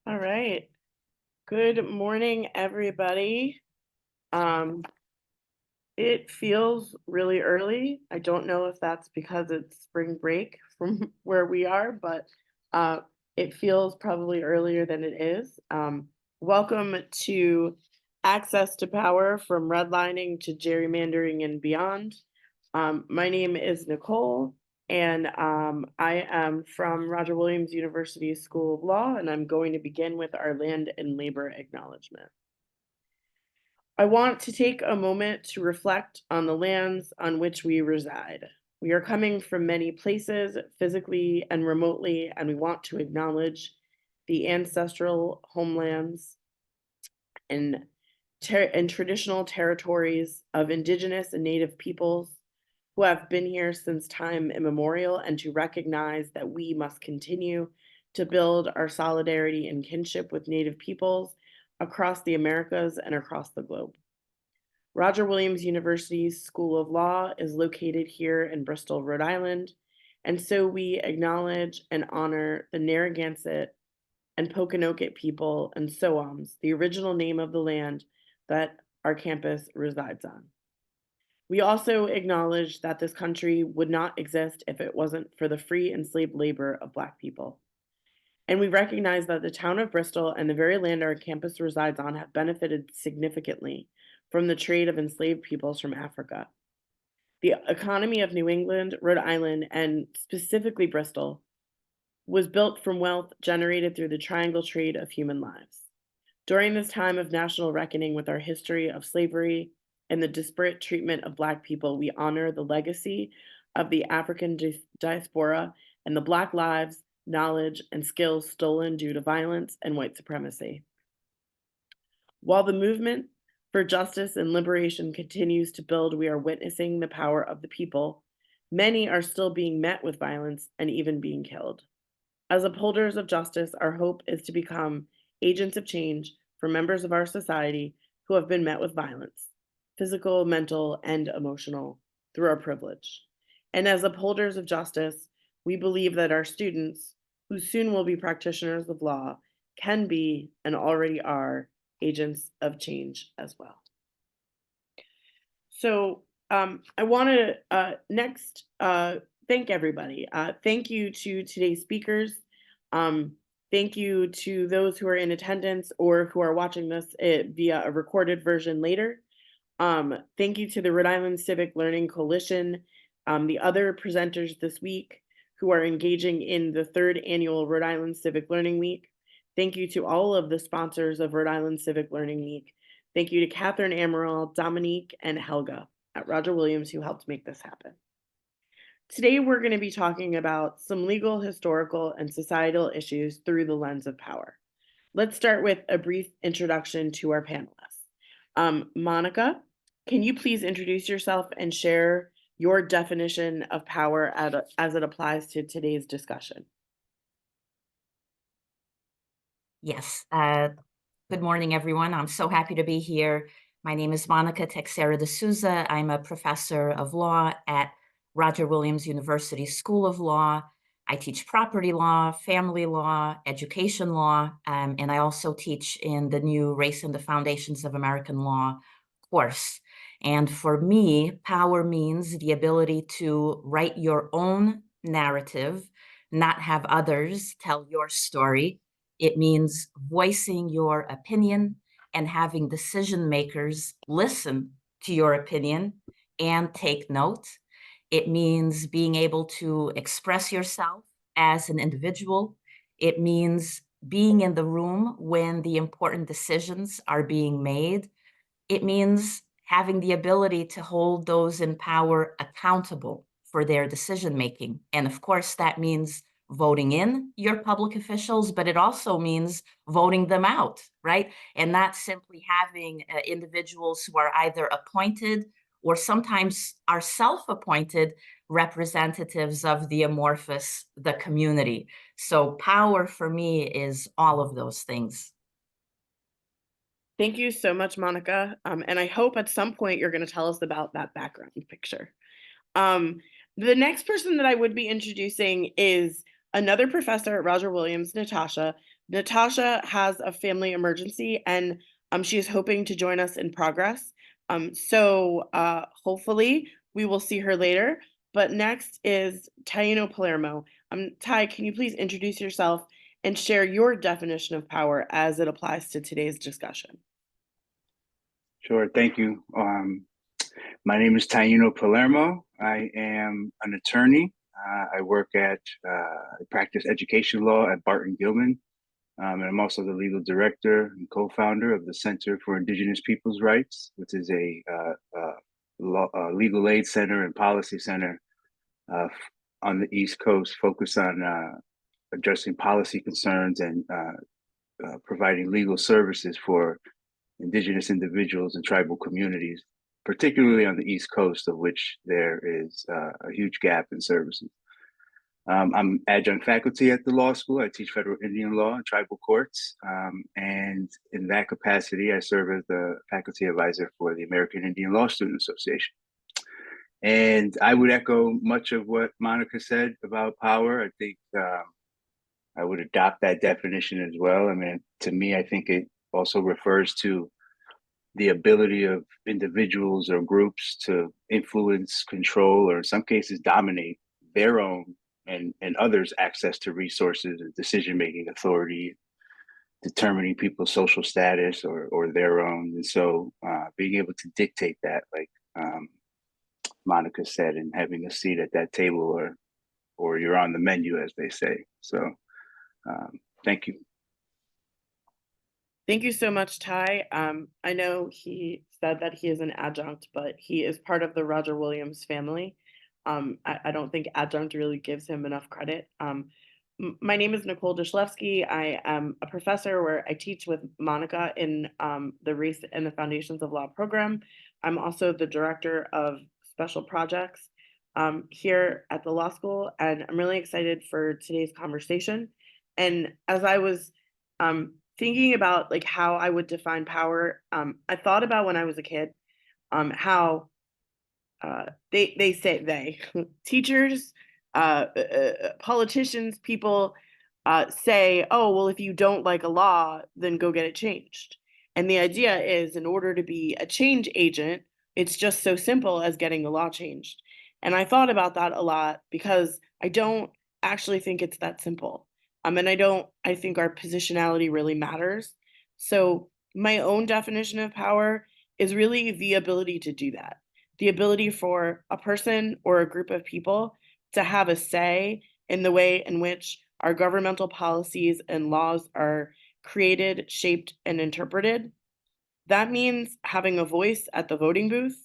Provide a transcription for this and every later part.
All right. Good morning, everybody. Um, it feels really early. I don't know if that's because it's spring break from where we are, but uh, it feels probably earlier than it is. Welcome to Access to Power from Redlining to Gerrymandering and Beyond. My name is Nicole, and I am from Roger Williams University School of Law, and I'm going to begin with our land and labor acknowledgement. I want to take a moment to reflect on the lands on which we reside. We are coming from many places, physically and remotely, and we want to acknowledge the ancestral homelands and, and traditional territories of Indigenous and Native peoples who have been here since time immemorial, and to recognize that we must continue to build our solidarity and kinship with Native peoples across the Americas and across the globe. Roger Williams University's School of Law is located here in Bristol, Rhode Island, and so we acknowledge and honor the Narragansett and Pokanoket people and Soams, the original name of the land that our campus resides on. We also acknowledge that this country would not exist if it wasn't for the free enslaved labor of Black people. And we recognize that the town of Bristol and the very land our campus resides on have benefited significantly from the trade of enslaved peoples from Africa. The economy of New England, Rhode Island, and specifically Bristol was built from wealth generated through the triangle trade of human lives. During this time of national reckoning with our history of slavery and the disparate treatment of Black people, we honor the legacy of the African diaspora and the Black lives, knowledge, and skills stolen due to violence and white supremacy. While the movement for justice and liberation continues to build, we are witnessing the power of the people. Many are still being met with violence and even being killed. As upholders of justice, our hope is to become agents of change for members of our society who have been met with violence, physical, mental, and emotional, through our privilege. And as upholders of justice, we believe that our students, who soon will be practitioners of law, can be and already are agents of change as well. So I want to next thank everybody. Thank you to today's speakers. Thank you to those who are in attendance or who are watching this via a recorded version later. Thank you to the Rhode Island Civic Learning Coalition, the other presenters this week who are engaging in the 3rd annual Rhode Island Civic Learning Week. Thank you to all of the sponsors of Rhode Island Civic Learning Week. Thank you to Catherine Amaral, Dominique, and Helga at Roger Williams who helped make this happen. Today, we're going to be talking about some legal, historical, and societal issues through the lens of power. Let's start with a brief introduction to our panelists. Monica, can you please introduce yourself and share your definition of power as it applies to today's discussion? Yes. Good morning, everyone. I'm so happy to be here. My name is Monica Texeira de Sousa. I'm a professor of law at Roger Williams University School of Law. I teach property law, family law, education law, and I also teach in the new Race and the Foundations of American Law course. And for me, power means the ability to write your own narrative, not have others tell your story. It means voicing your opinion and having decision makers listen to your opinion and take note. It means being able to express yourself as an individual. It means being in the room when the important decisions are being made. It means having the ability to hold those in power accountable for their decision making. And of course, that means voting in your public officials, but it also means voting them out, right? And not simply having individuals who are either appointed or sometimes are self-appointed representatives of the amorphous, the community. So power for me is all of those things. Thank you so much, Monica. And I hope at some point you're going to tell us about that background picture. The next person that I would be introducing is another professor at Roger Williams, Natasha. Natasha has a family emergency and she is hoping to join us in progress. So hopefully we will see her later. But next is Taino Palermo. Ty, can you please introduce yourself and share your definition of power as it applies to today's discussion? Sure, thank you. My name is Taino Palermo. I am an attorney. I practice education law at Barton Gilman. And I'm also the legal director and co-founder of the Center for Indigenous Peoples' Rights, which is a legal aid center and policy center on the East Coast focused on addressing policy concerns and providing legal services for Indigenous individuals and tribal communities, particularly on the East Coast, of which there is a huge gap in services. I'm adjunct faculty at the law school. I teach federal Indian law and tribal courts. And in that capacity, I serve as the faculty advisor for the American Indian Law Student Association. And I would echo much of what Monica said about power. I think I would adopt that definition as well. I mean, to me, I think it also refers to the ability of individuals or groups to influence, control, or in some cases dominate their own and others' access to resources and decision-making authority, determining people's social status or their own. And so being able to dictate that, like Monica said, and having a seat at that table or you're on the menu, as they say. So thank you. Thank you so much, Ty. I know he said that he is an adjunct, but he is part of the Roger Williams family. I don't think adjunct really gives him enough credit. My name is Nicole Dyszlewski. I am a professor where I teach with Monica in the Race and the Foundations of Law program. I'm also the director of special projects here at the law school, and I'm really excited for today's conversation. And as I was thinking about like how I would define power, I thought about when I was a kid, how they say teachers, politicians, people say, oh, well, if you don't like a law, then go get it changed. And the idea is in order to be a change agent, it's just so simple as getting the law changed. And I thought about that a lot because I don't actually think it's that simple. And I think our positionality really matters. So my own definition of power is really the ability to do that. The ability for a person or a group of people to have a say in the way in which our governmental policies and laws are created, shaped, and interpreted. That means having a voice at the voting booth.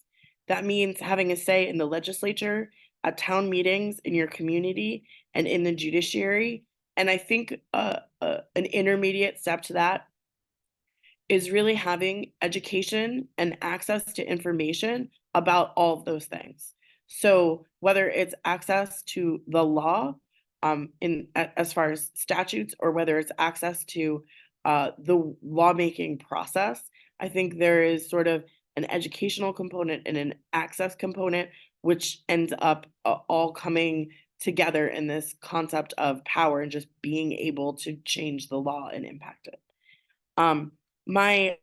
That means having a say in the legislature, at town meetings, in your community, and in the judiciary. And I think an intermediate step to that is really having education and access to information about all of those things. So whether it's access to the law as far as statutes, or whether it's access to the lawmaking process, I think there is sort of an educational component and an access component, which ends up all coming together in this concept of power and just being able to change the law and impact it. My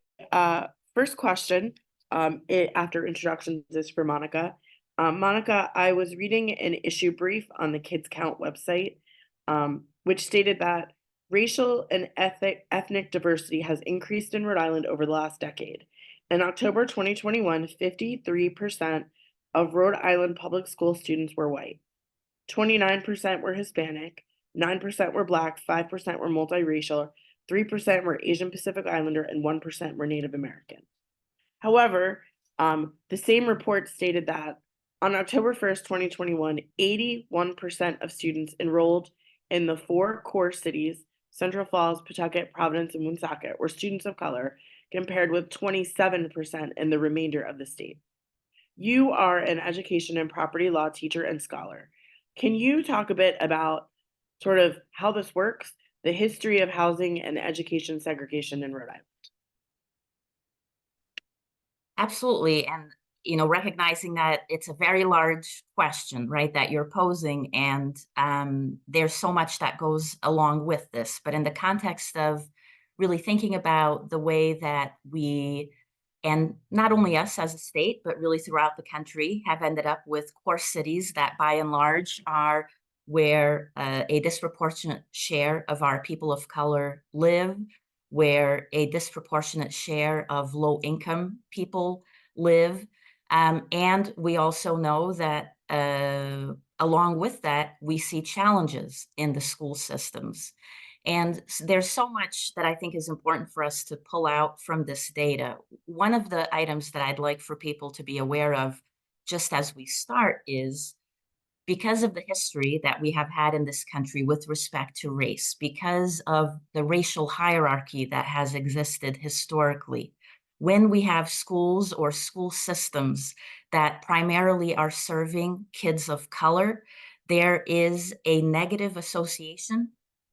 first question after introductions is for Monica. Monica, I was reading an issue brief on the Kids Count website, which stated that racial and ethnic diversity has increased in Rhode Island over the last decade. In October 2021, 53% of Rhode Island public school students were white, 29% were Hispanic, 9% were Black, 5% were multiracial, 3% were Asian Pacific Islander, and 1% were Native American. However, the same report stated that on October 1st, 2021, 81% of students enrolled in the 4 core cities, Central Falls, Pawtucket, Providence, and Woonsocket, were students of color, compared with 27% in the remainder of the state. You are an education and property law teacher and scholar. Can you talk a bit about sort of how this works, the history of housing and education segregation in Rhode Island? Absolutely. And recognizing that it's a very large question, right, that you're posing, and there's so much that goes along with this. But in the context of really thinking about the way that we, and not only us as a state, but really throughout the country, have ended up with core cities that by and large are where a disproportionate share of our people of color live, where a disproportionate share of low-income people live. And we also know that along with that, we see challenges in the school systems. And there's so much that I think is important for us to pull out from this data. One of the items that I'd like for people to be aware of, just as we start, is because of the history that we have had in this country with respect to race, because of the racial hierarchy that has existed historically, when we have schools or school systems that primarily are serving kids of color, there is a negative association,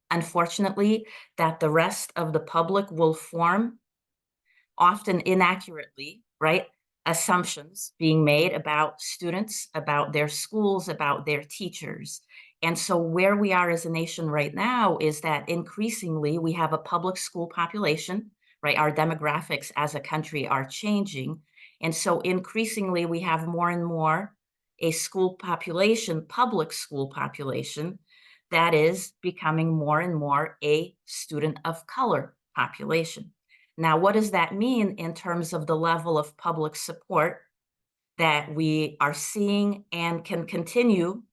unfortunately, that the rest of the public will form, often inaccurately, right? Assumptions being made about students, about their schools, about their teachers. And so where we are as a nation right now is that increasingly we have a public school population, right? Our demographics as a country are changing. And so increasingly we have more and more a school population, public school population, that is becoming more and more a student of color population. Now, what does that mean in terms of the level of public support that we are seeing and can continue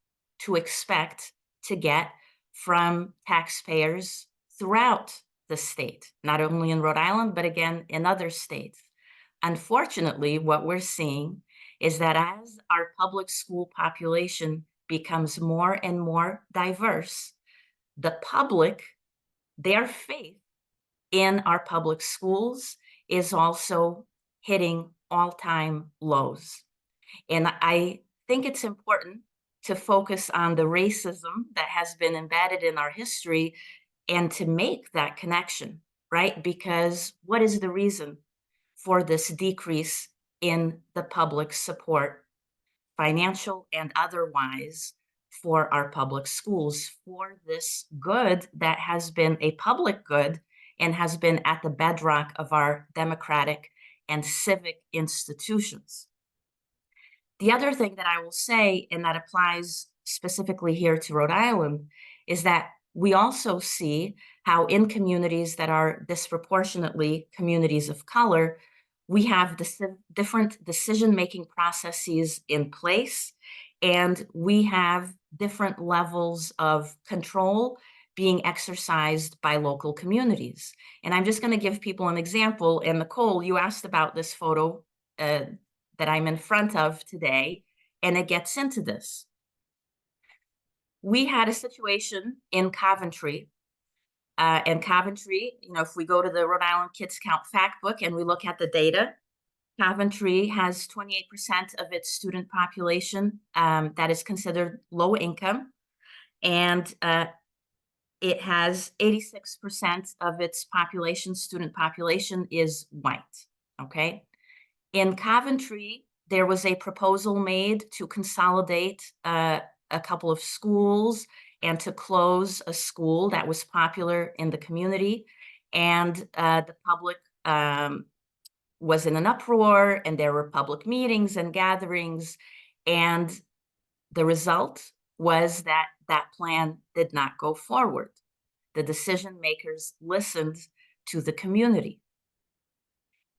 to expect to get from taxpayers throughout the state, not only in Rhode Island, but again, in other states? Unfortunately, what we're seeing is that as our public school population becomes more and more diverse, the public, their faith in our public schools is also hitting all-time lows. And I think it's important to focus on the racism that has been embedded in our history and to make that connection, right? Because what is the reason for this decrease in the public support, financial and otherwise, for our public schools, for this good that has been a public good and has been at the bedrock of our democratic and civic institutions? The other thing that I will say, and that applies specifically here to Rhode Island, is that we also see how in communities that are disproportionately communities of color, we have different decision-making processes in place, and we have different levels of control being exercised by local communities. And I'm just going to give people an example. And Nicole, you asked about this photo that I'm in front of today, and it gets into this. We had a situation in Coventry. And Coventry, if we go to the Rhode Island Kids Count Fact Book and we look at the data, Coventry has 28% of its student population that is considered low income, and it has 86% of its population, student population, is white, okay? In Coventry, there was a proposal made to consolidate a couple of schools and to close a school that was popular in the community. And the public was in an uproar, and there were public meetings and gatherings. And the result was that that plan did not go forward. The decision makers listened to the community.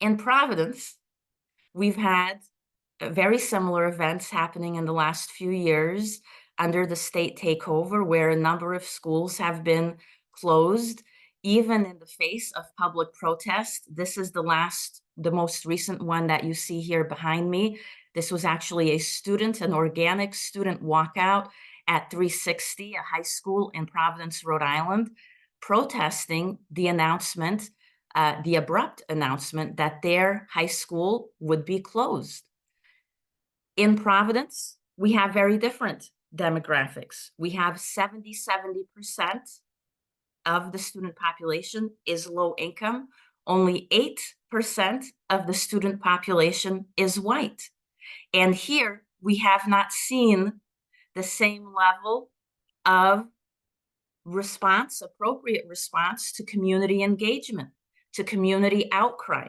In Providence, we've had very similar events happening in the last few years under the state takeover, where a number of schools have been closed, even in the face of public protest. This is the most recent one that you see here behind me. This was actually an organic student walkout at 360, a high school in Providence, Rhode Island, protesting the announcement, the abrupt announcement that their high school would be closed. In Providence, we have very different demographics. We have 70% of the student population is low income. Only 8% of the student population is white. And here we have not seen the same level of response, appropriate response to community engagement, to community outcry.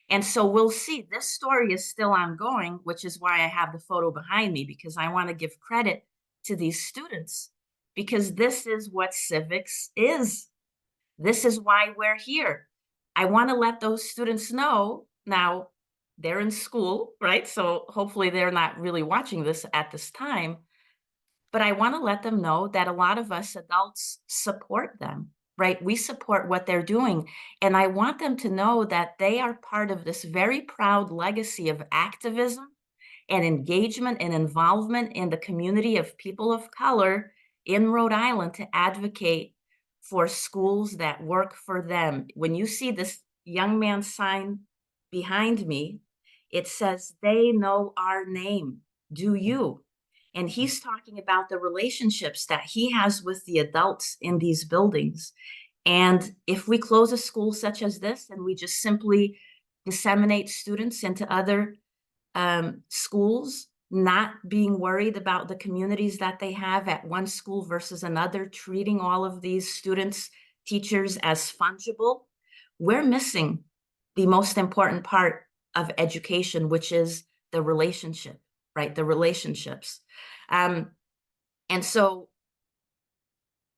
And so we'll see, this story is still ongoing, which is why I have the photo behind me, because I want to give credit to these students, because this is what civics is. This is why we're here. I want to let those students know, now they're in school, right? So hopefully they're not really watching this at this time, but I want to let them know that a lot of us adults support them, right? We support what they're doing. And I want them to know that they are part of this very proud legacy of activism and engagement and involvement in the community of people of color in Rhode Island to advocate for schools that work for them. When you see this young man's sign behind me, it says, "They know our name. Do you?" And he's talking about the relationships that he has with the adults in these buildings. And if we close a school such as this and we just simply disseminate students into other schools, not being worried about the communities that they have at one school versus another, treating all of these students, teachers as fungible, we're missing the most important part of education, which is the relationship, right? The relationships. And so,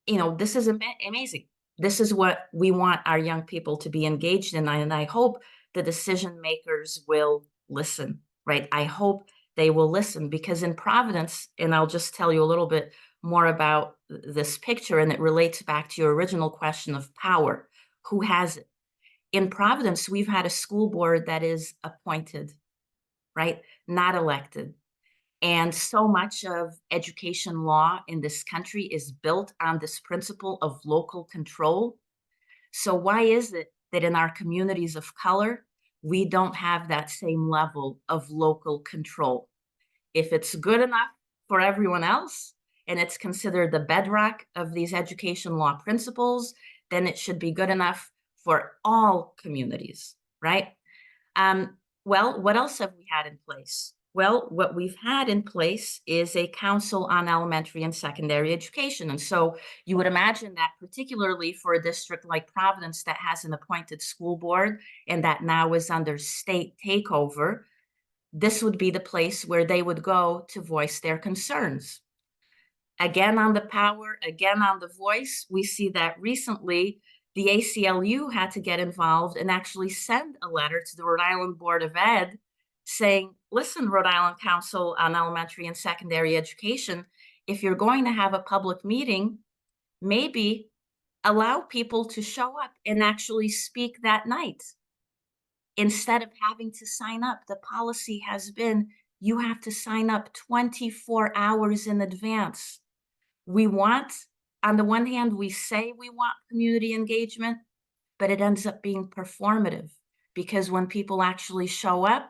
you know, this is amazing. This is what we want our young people to be engaged in. And I hope the decision makers will listen, right? I hope they will listen, because in Providence, and I'll just tell you a little bit more about this picture, and it relates back to your original question of power. Who has it? In Providence, we've had a school board that is appointed, right? Not elected. And so much of education law in this country is built on this principle of local control. So why is it that in our communities of color, we don't have that same level of local control? If it's good enough for everyone else, and it's considered the bedrock of these education law principles, then it should be good enough for all communities, right? Well, what else have we had in place? Well, what we've had in place is a council on elementary and secondary education. And so you would imagine that particularly for a district like Providence that has an appointed school board and that now is under state takeover, this would be the place where they would go to voice their concerns. Again, on the power, again, on the voice, we see that recently the ACLU had to get involved and actually send a letter to the Rhode Island Board of Ed saying, listen, Rhode Island Council on Elementary and Secondary Education, if you're going to have a public meeting, maybe allow people to show up and actually speak that night. Instead of having to sign up, the policy has been, you have to sign up 24 hours in advance. We want, on the one hand, we say we want community engagement, but it ends up being performative, because when people actually show up,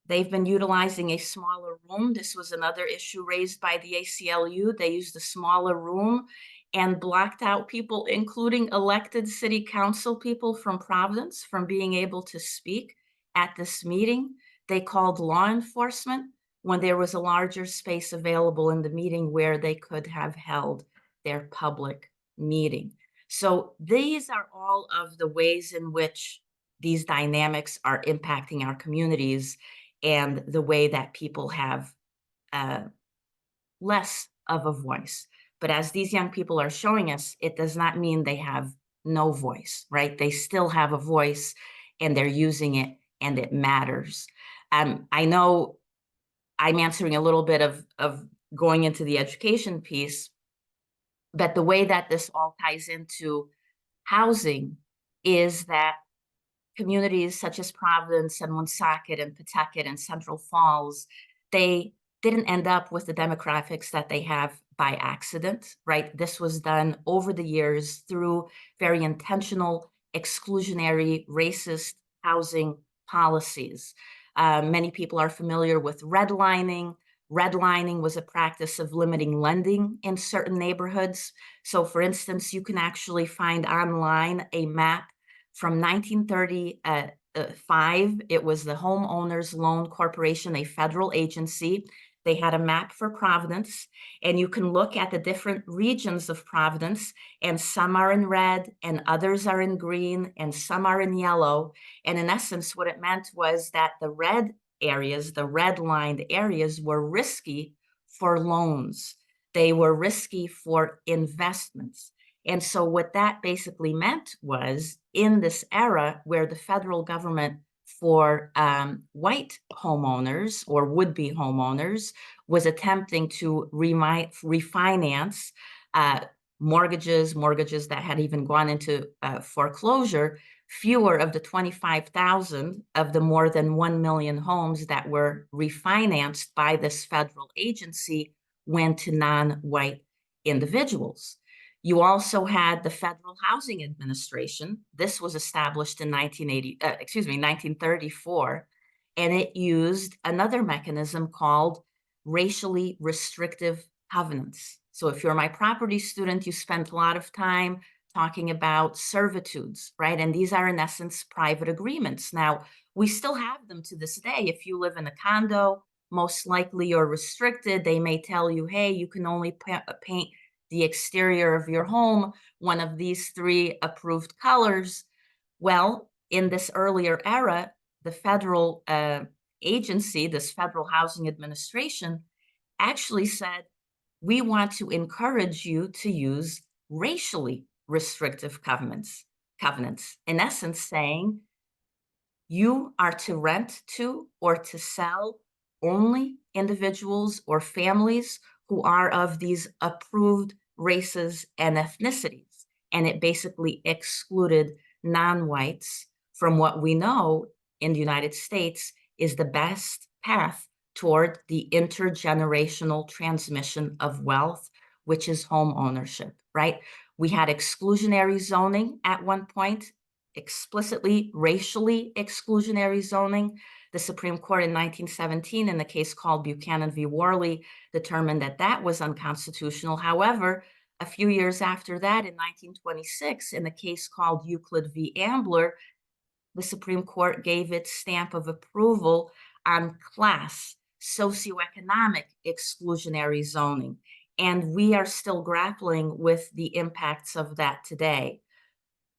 they've been utilizing a smaller room. This was another issue raised by the ACLU. They used a smaller room and blocked out people, including elected city council people from Providence, from being able to speak at this meeting. They called law enforcement when there was a larger space available in the meeting where they could have held their public meeting. So these are all of the ways in which these dynamics are impacting our communities and the way that people have less of a voice. But as these young people are showing us, it does not mean they have no voice, right? They still have a voice and they're using it and it matters. I know I'm answering a little bit of going into the education piece, but the way that this all ties into housing is that communities such as Providence and Woonsocket and Pawtucket and Central Falls, they didn't end up with the demographics that they have by accident, right? This was done over the years through very intentional, exclusionary, racist housing policies. Many people are familiar with redlining. Redlining was a practice of limiting lending in certain neighborhoods. So for instance, you can actually find online a map from 1930 2005, it was the Homeowners Loan Corporation, a federal agency. They had a map for Providence, and you can look at the different regions of Providence, and some are in red, and others are in green, and some are in yellow. And in essence, what it meant was that the red areas, the red-lined areas, were risky for loans. They were risky for investments. And so what that basically meant was, in this era where the federal government for white homeowners or would-be homeowners was attempting to refinance mortgages that had even gone into foreclosure, fewer of the 25,000 of the more than 1 million homes that were refinanced by this federal agency went to non-white individuals. You also had the Federal Housing Administration. This was established in 1934, and it used another mechanism called racially restrictive covenants. So if you're my property student, you spent a lot of time talking about servitudes, right? And these are in essence private agreements. Now, we still have them to this day. If you live in a condo, most likely you're restricted. They may tell you, hey, you can only paint the exterior of your home one of these 3 approved colors. Well, in this earlier era, the federal agency, this Federal Housing Administration, actually said, we want to encourage you to use racially restrictive covenants. In essence, saying you are to rent to or to sell only individuals or families who are of these approved races and ethnicities. And it basically excluded non-whites from what we know in the United States is the best path toward the intergenerational transmission of wealth, which is home ownership, right? We had exclusionary zoning at one point, explicitly racially exclusionary zoning. The Supreme Court in 1917, in the case called Buchanan v. Worley, determined that that was unconstitutional. However, a few years after that, in 1926, in the case called Euclid v. Ambler, the Supreme Court gave its stamp of approval on class, socioeconomic exclusionary zoning. And we are still grappling with the impacts of that today.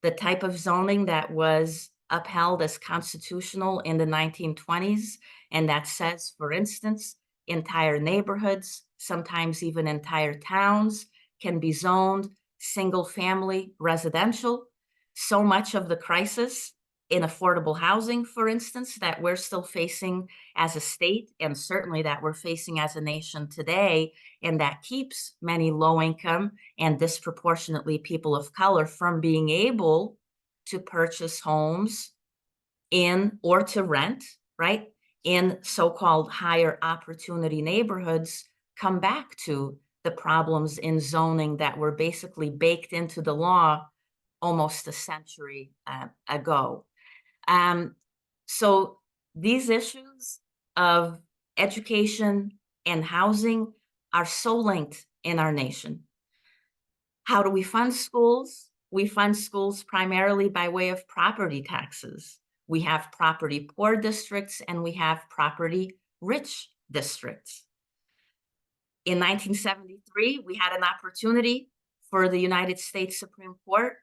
The type of zoning that was upheld as constitutional in the 1920s, and that says, for instance, entire neighborhoods, sometimes even entire towns, can be zoned single-family residential. So much of the crisis in affordable housing, for instance, that we're still facing as a state, and certainly that we're facing as a nation today, and that keeps many low-income and disproportionately people of color from being able to purchase homes in or to rent, right, in so-called higher opportunity neighborhoods, come back to the problems in zoning that were basically baked into the law almost a century ago. So these issues of education and housing are so linked in our nation. How do we fund schools? We fund schools primarily by way of property taxes. We have property poor districts and we have property rich districts. In 1973, we had an opportunity for the United States Supreme Court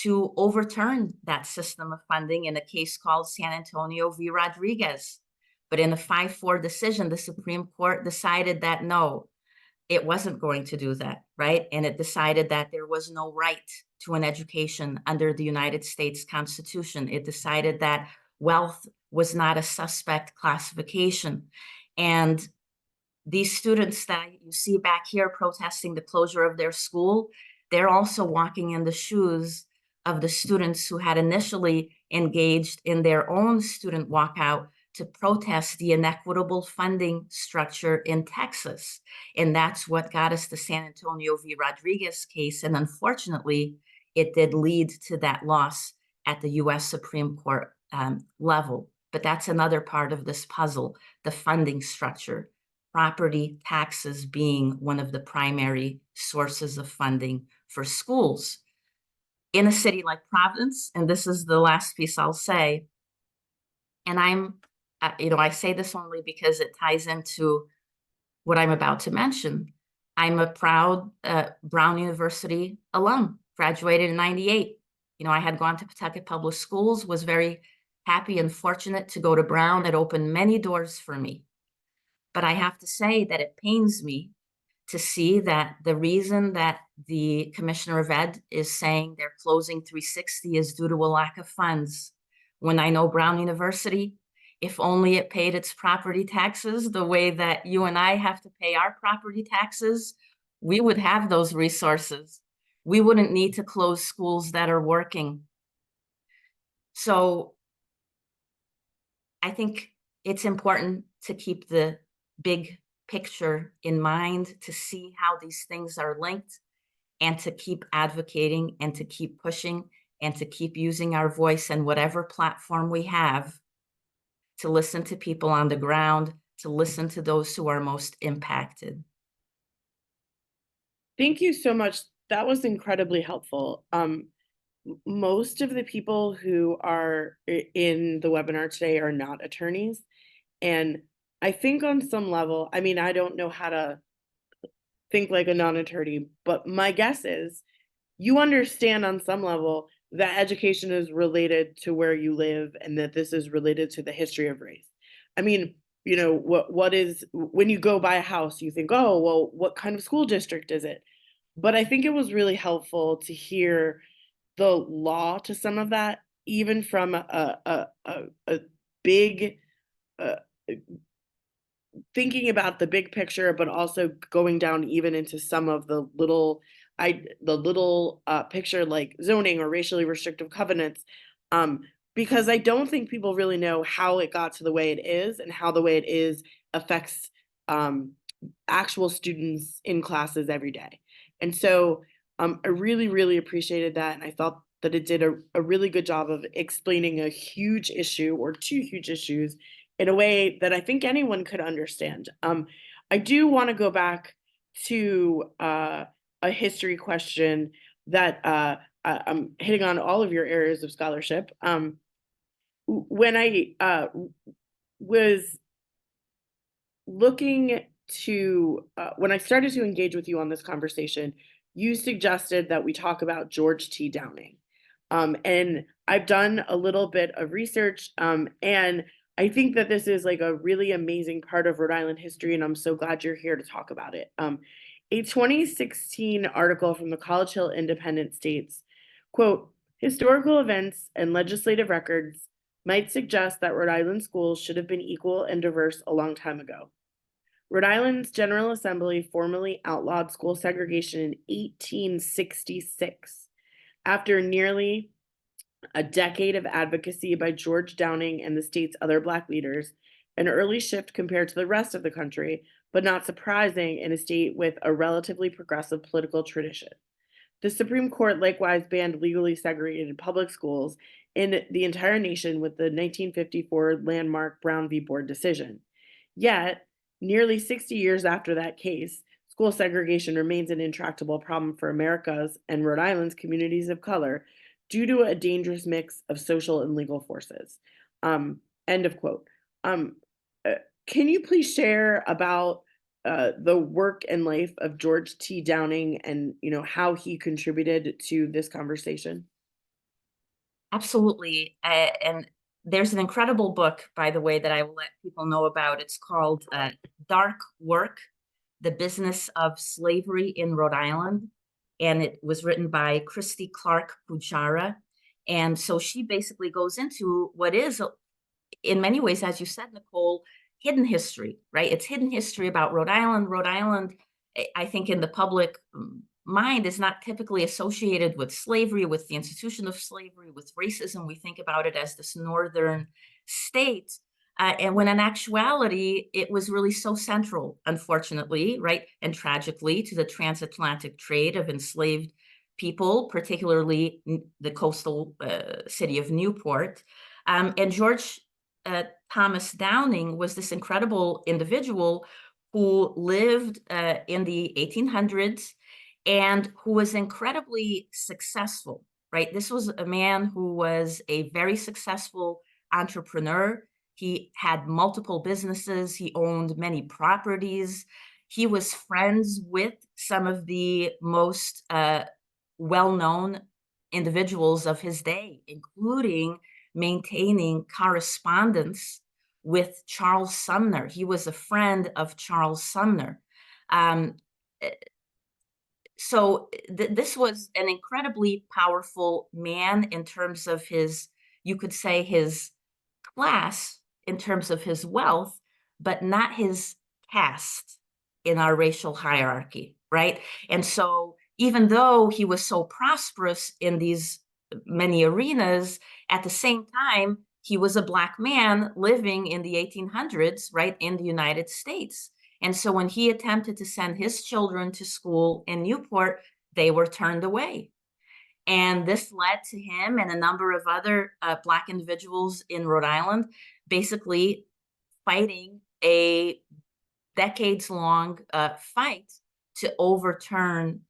to overturn that system of funding in a case called San Antonio v. Rodriguez. But in a 5-4 decision, the Supreme Court decided that no, it wasn't going to do that, right? And it decided that there was no right to an education under the United States Constitution. It decided that wealth was not a suspect classification. And these students that you see back here protesting the closure of their school, they're also walking in the shoes of the students who had initially engaged in their own student walkout to protest the inequitable funding structure in Texas. And that's what got us the San Antonio v. Rodriguez case. And unfortunately, it did lead to that loss at the US Supreme Court level. But that's another part of this puzzle, the funding structure, property taxes being one of the primary sources of funding for schools. In a city like Providence, and this is the last piece I'll say, And I say this only because it ties into what I'm about to mention. I'm a proud Brown University alum, graduated in '98. I had gone to Pawtucket Public Schools, was very happy and fortunate to go to Brown. It opened many doors for me. But I have to say that it pains me to see that the reason that the Commissioner of Ed is saying they're closing 360 is due to a lack of funds. When I know Brown University, if only it paid its property taxes the way that you and I have to pay our property taxes, we would have those resources. We wouldn't need to close schools that are working. So I think it's important to keep the big picture in mind, to see how these things are linked, and to keep advocating and to keep pushing and to keep using our voice and whatever platform we have to listen to people on the ground, to listen to those who are most impacted. Thank you so much. That was incredibly helpful. Most of the people who are in the webinar today are not attorneys. And I think on some level, I mean, I don't know how to think like a non-attorney, but my guess is you understand on some level that education is related to where you live and that this is related to the history of race. I mean, what is, when you go buy a house, you think, oh, well, what kind of school district is it? But I think it was really helpful to hear the law to some of that, even from a big thinking about the big picture, but also going down even into some of the little picture like zoning or racially restrictive covenants, because I don't think people really know how it got to the way it is and how the way it is affects actual students in classes every day. And so I really, really appreciated that. And I thought that it did a really good job of explaining a huge issue or two huge issues in a way that I think anyone could understand. I do want to go back to a history question that I'm hitting on all of your areas of scholarship. When I was looking to, when I started to engage with you on this conversation, you suggested that we talk about George T. Downing. And I've done a little bit of research, and I think that this is like a really amazing part of Rhode Island history, and I'm so glad you're here to talk about it. A 2016 article from the College Hill Independent states, quote, historical events and legislative records might suggest that Rhode Island schools should have been equal and diverse a long time ago. Rhode Island's General Assembly formally outlawed school segregation in 1866. After nearly a decade of advocacy by George Downing and the state's other Black leaders, an early shift compared to the rest of the country, but not surprising in a state with a relatively progressive political tradition. The Supreme Court likewise banned legally segregated public schools in the entire nation with the 1954 landmark Brown v. Board decision. Yet, nearly 60 years after that case, school segregation remains an intractable problem for America's and Rhode Island's communities of color due to a dangerous mix of social and legal forces. End of quote. Can you please share about the work and life of George T. Downing and how he contributed to this conversation? Absolutely. And there's an incredible book, by the way, that I will let people know about. It's called Dark Work, The Business of Slavery in Rhode Island. And it was written by Christy Clark Pujara. And so she basically goes into what is, in many ways, as you said, Nicole, hidden history, right? It's hidden history about Rhode Island. Rhode Island, I think in the public mind, is not typically associated with slavery, with the institution of slavery, with racism. We think about it as this northern state. And when in actuality, it was really so central, unfortunately, right, and tragically, to the transatlantic trade of enslaved people, particularly the coastal city of Newport. And George Thomas Downing was this incredible individual who lived in the 1800s and who was incredibly successful, right? This was a man who was a very successful entrepreneur. He had multiple businesses. He owned many properties. He was friends with some of the most well-known individuals of his day, including maintaining correspondence with Charles Sumner. He was a friend of Charles Sumner. So this was an incredibly powerful man in terms of his, you could say, his class, in terms of his wealth, but not his caste in our racial hierarchy, right? And so even though he was so prosperous in these many arenas, at the same time, he was a Black man living in the 1800s, right, in the United States. And so when he attempted to send his children to school in Newport, they were turned away. And this led to him and a number of other Black individuals in Rhode Island basically fighting a decades-long fight to overturn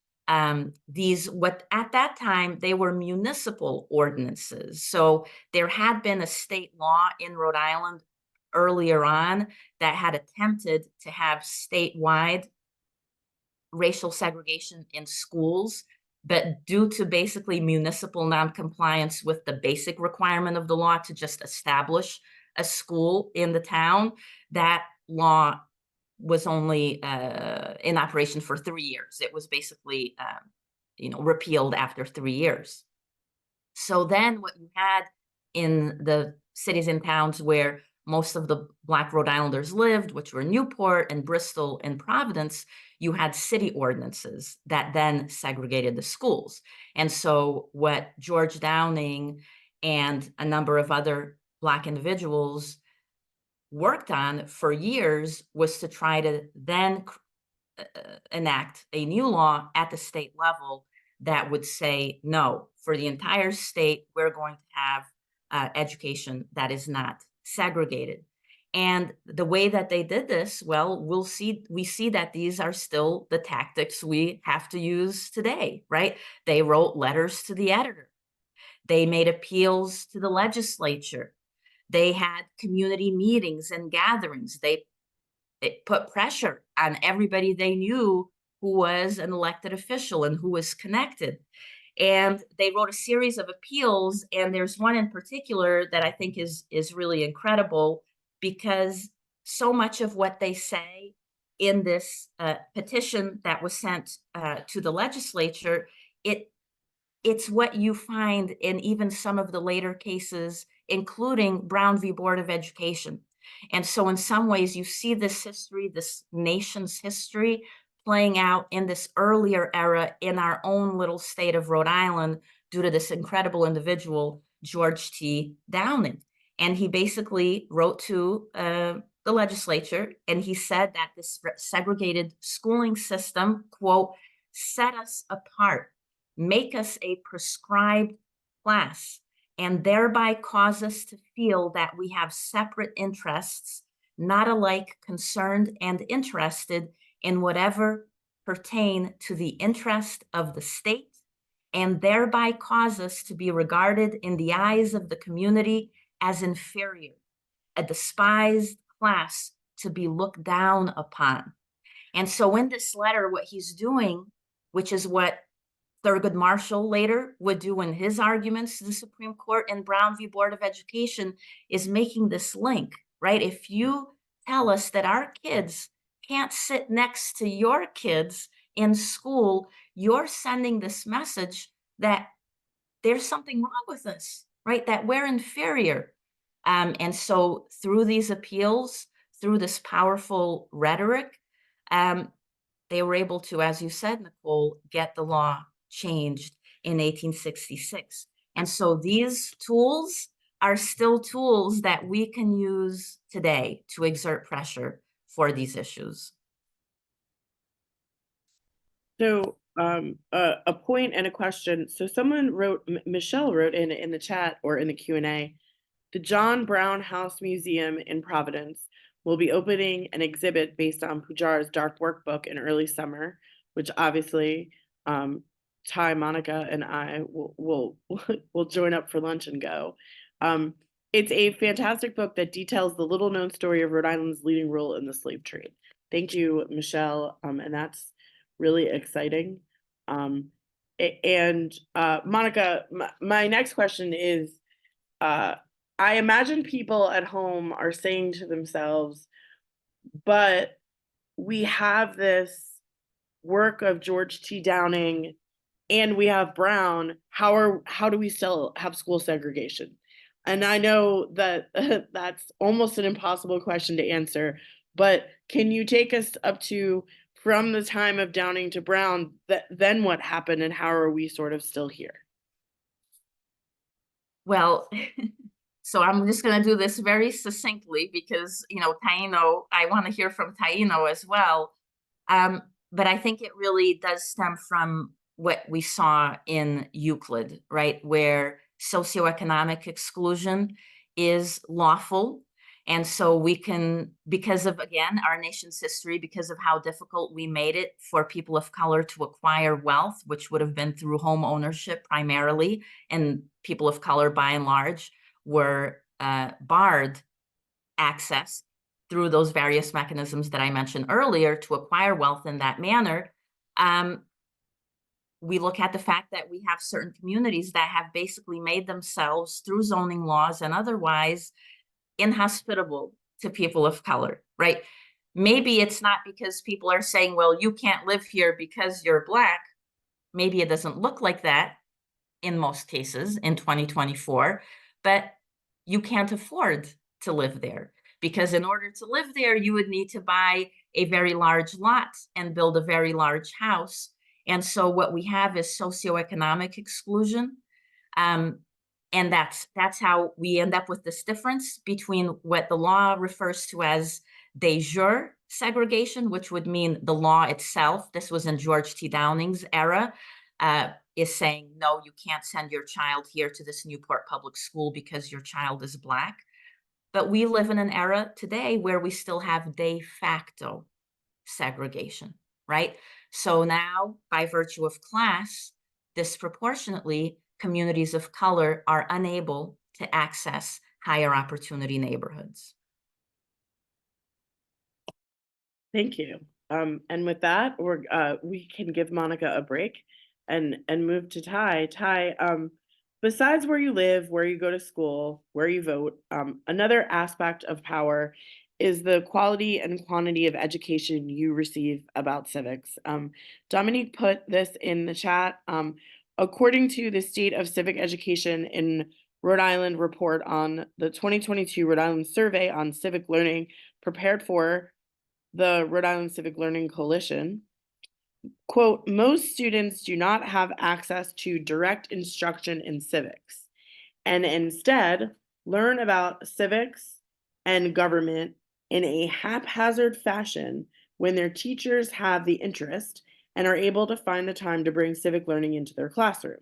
these, what at that time, they were municipal ordinances. So there had been a state law in Rhode Island earlier on that had attempted to have statewide racial segregation in schools, but due to basically municipal noncompliance with the basic requirement of the law to just establish a school in the town, that law was only in operation for 3 years. It was basically, repealed after 3 years. So then what you had in the cities and towns where most of the Black Rhode Islanders lived, which were Newport and Bristol and Providence, you had city ordinances that then segregated the schools. And so what George Downing and a number of other Black individuals worked on for years was to try to then enact a new law at the state level that would say, no, for the entire state, we're going to have education that is not segregated. And the way that they did this, well, we see that these are still the tactics we have to use today, right? They wrote letters to the editor. They made appeals to the legislature. They had community meetings and gatherings. They put pressure on everybody they knew who was an elected official and who was connected. And they wrote a series of appeals, and there's one in particular that I think is really incredible, because so much of what they say in this petition that was sent to the legislature, it's what you find in even some of the later cases, including Brown v. Board of Education. And so in some ways, you see this history, this nation's history, playing out in this earlier era in our own little state of Rhode Island due to this incredible individual, George T. Downing. And he basically wrote to the legislature, and he said that this segregated schooling system, quote, set us apart, make us a prescribed class, and thereby cause us to feel that we have separate interests, not alike concerned and interested in whatever pertain to the interest of the state, and thereby cause us to be regarded in the eyes of the community as inferior, a despised class to be looked down upon. And so in this letter, what he's doing, which is what Thurgood Marshall later would do in his arguments to the Supreme Court in Brown v. Board of Education, is making this link, right? If you tell us that our kids can't sit next to your kids in school, you're sending this message that there's something wrong with us, right? That we're inferior. And so through these appeals, through this powerful rhetoric, they were able to, as you said, Nicole, get the law changed in 1866. And so these tools are still tools that we can use today to exert pressure for these issues. So a point and a question. So someone wrote, Michelle wrote in the chat or in the Q&A, the John Brown House Museum in Providence will be opening an exhibit based on Pujar's Dark Workbook in early summer, which obviously Ty, Monica, and I will join up for lunch and go. it's a fantastic book that details the little known story of Rhode Island's leading role in the slave trade. Thank you, Michelle. And that's really exciting. Monica, my next question is, I imagine people at home are saying to themselves, but we have this work of George T. Downing and we have Brown. How do we still have school segregation? And I know that that's almost an impossible question to answer, but can you take us up to from the time of Downing to Brown, then what happened and how are we sort of still here? Well, so I'm just going to do this very succinctly because, Taino, I want to hear from Taino as well. But I think it really does stem from what we saw in Euclid, right? Where socioeconomic exclusion is lawful. And so we can, because of, again, our nation's history, because of how difficult we made it for people of color to acquire wealth, which would have been through home ownership primarily, and people of color, by and large, were barred access through those various mechanisms that I mentioned earlier to acquire wealth in that manner. We look at the fact that we have certain communities that have basically made themselves, through zoning laws and otherwise, inhospitable to people of color, right? Maybe it's not because people are saying, well, you can't live here because you're Black. Maybe it doesn't look like that in most cases in 2024, but you can't afford to live there, because in order to live there, you would need to buy a very large lot and build a very large house. And so what we have is socioeconomic exclusion. And that's how we end up with this difference between what the law refers to as de jure segregation, which would mean the law itself, this was in George T. Downing's era, is saying, no, you can't send your child here to this Newport public school because your child is Black. But we live in an era today where we still have de facto segregation, right? So now, by virtue of class, disproportionately, communities of color are unable to access higher opportunity neighborhoods. Thank you. And with that, we can give Monica a break and move to Ty. Ty, besides where you live, where you go to school, where you vote, another aspect of power is the quality and quantity of education you receive about civics. Dominique put this in the chat. According to the State of Civic Education in Rhode Island report on the 2022 Rhode Island Survey on Civic Learning, prepared for the Rhode Island Civic Learning Coalition, quote, most students do not have access to direct instruction in civics and instead learn about civics and government in a haphazard fashion when their teachers have the interest and are able to find the time to bring civic learning into their classroom.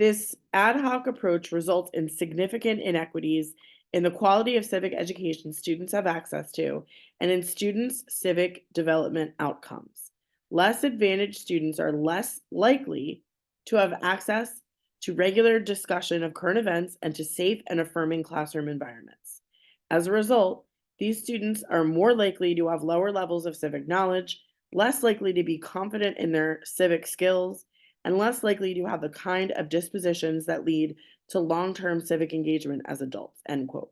This ad hoc approach results in significant inequities in the quality of civic education students have access to and in students' civic development outcomes. Less advantaged students are less likely to have access to regular discussion of current events and to safe and affirming classroom environments. As a result, these students are more likely to have lower levels of civic knowledge, less likely to be confident in their civic skills, and less likely to have the kind of dispositions that lead to long-term civic engagement as adults, end quote.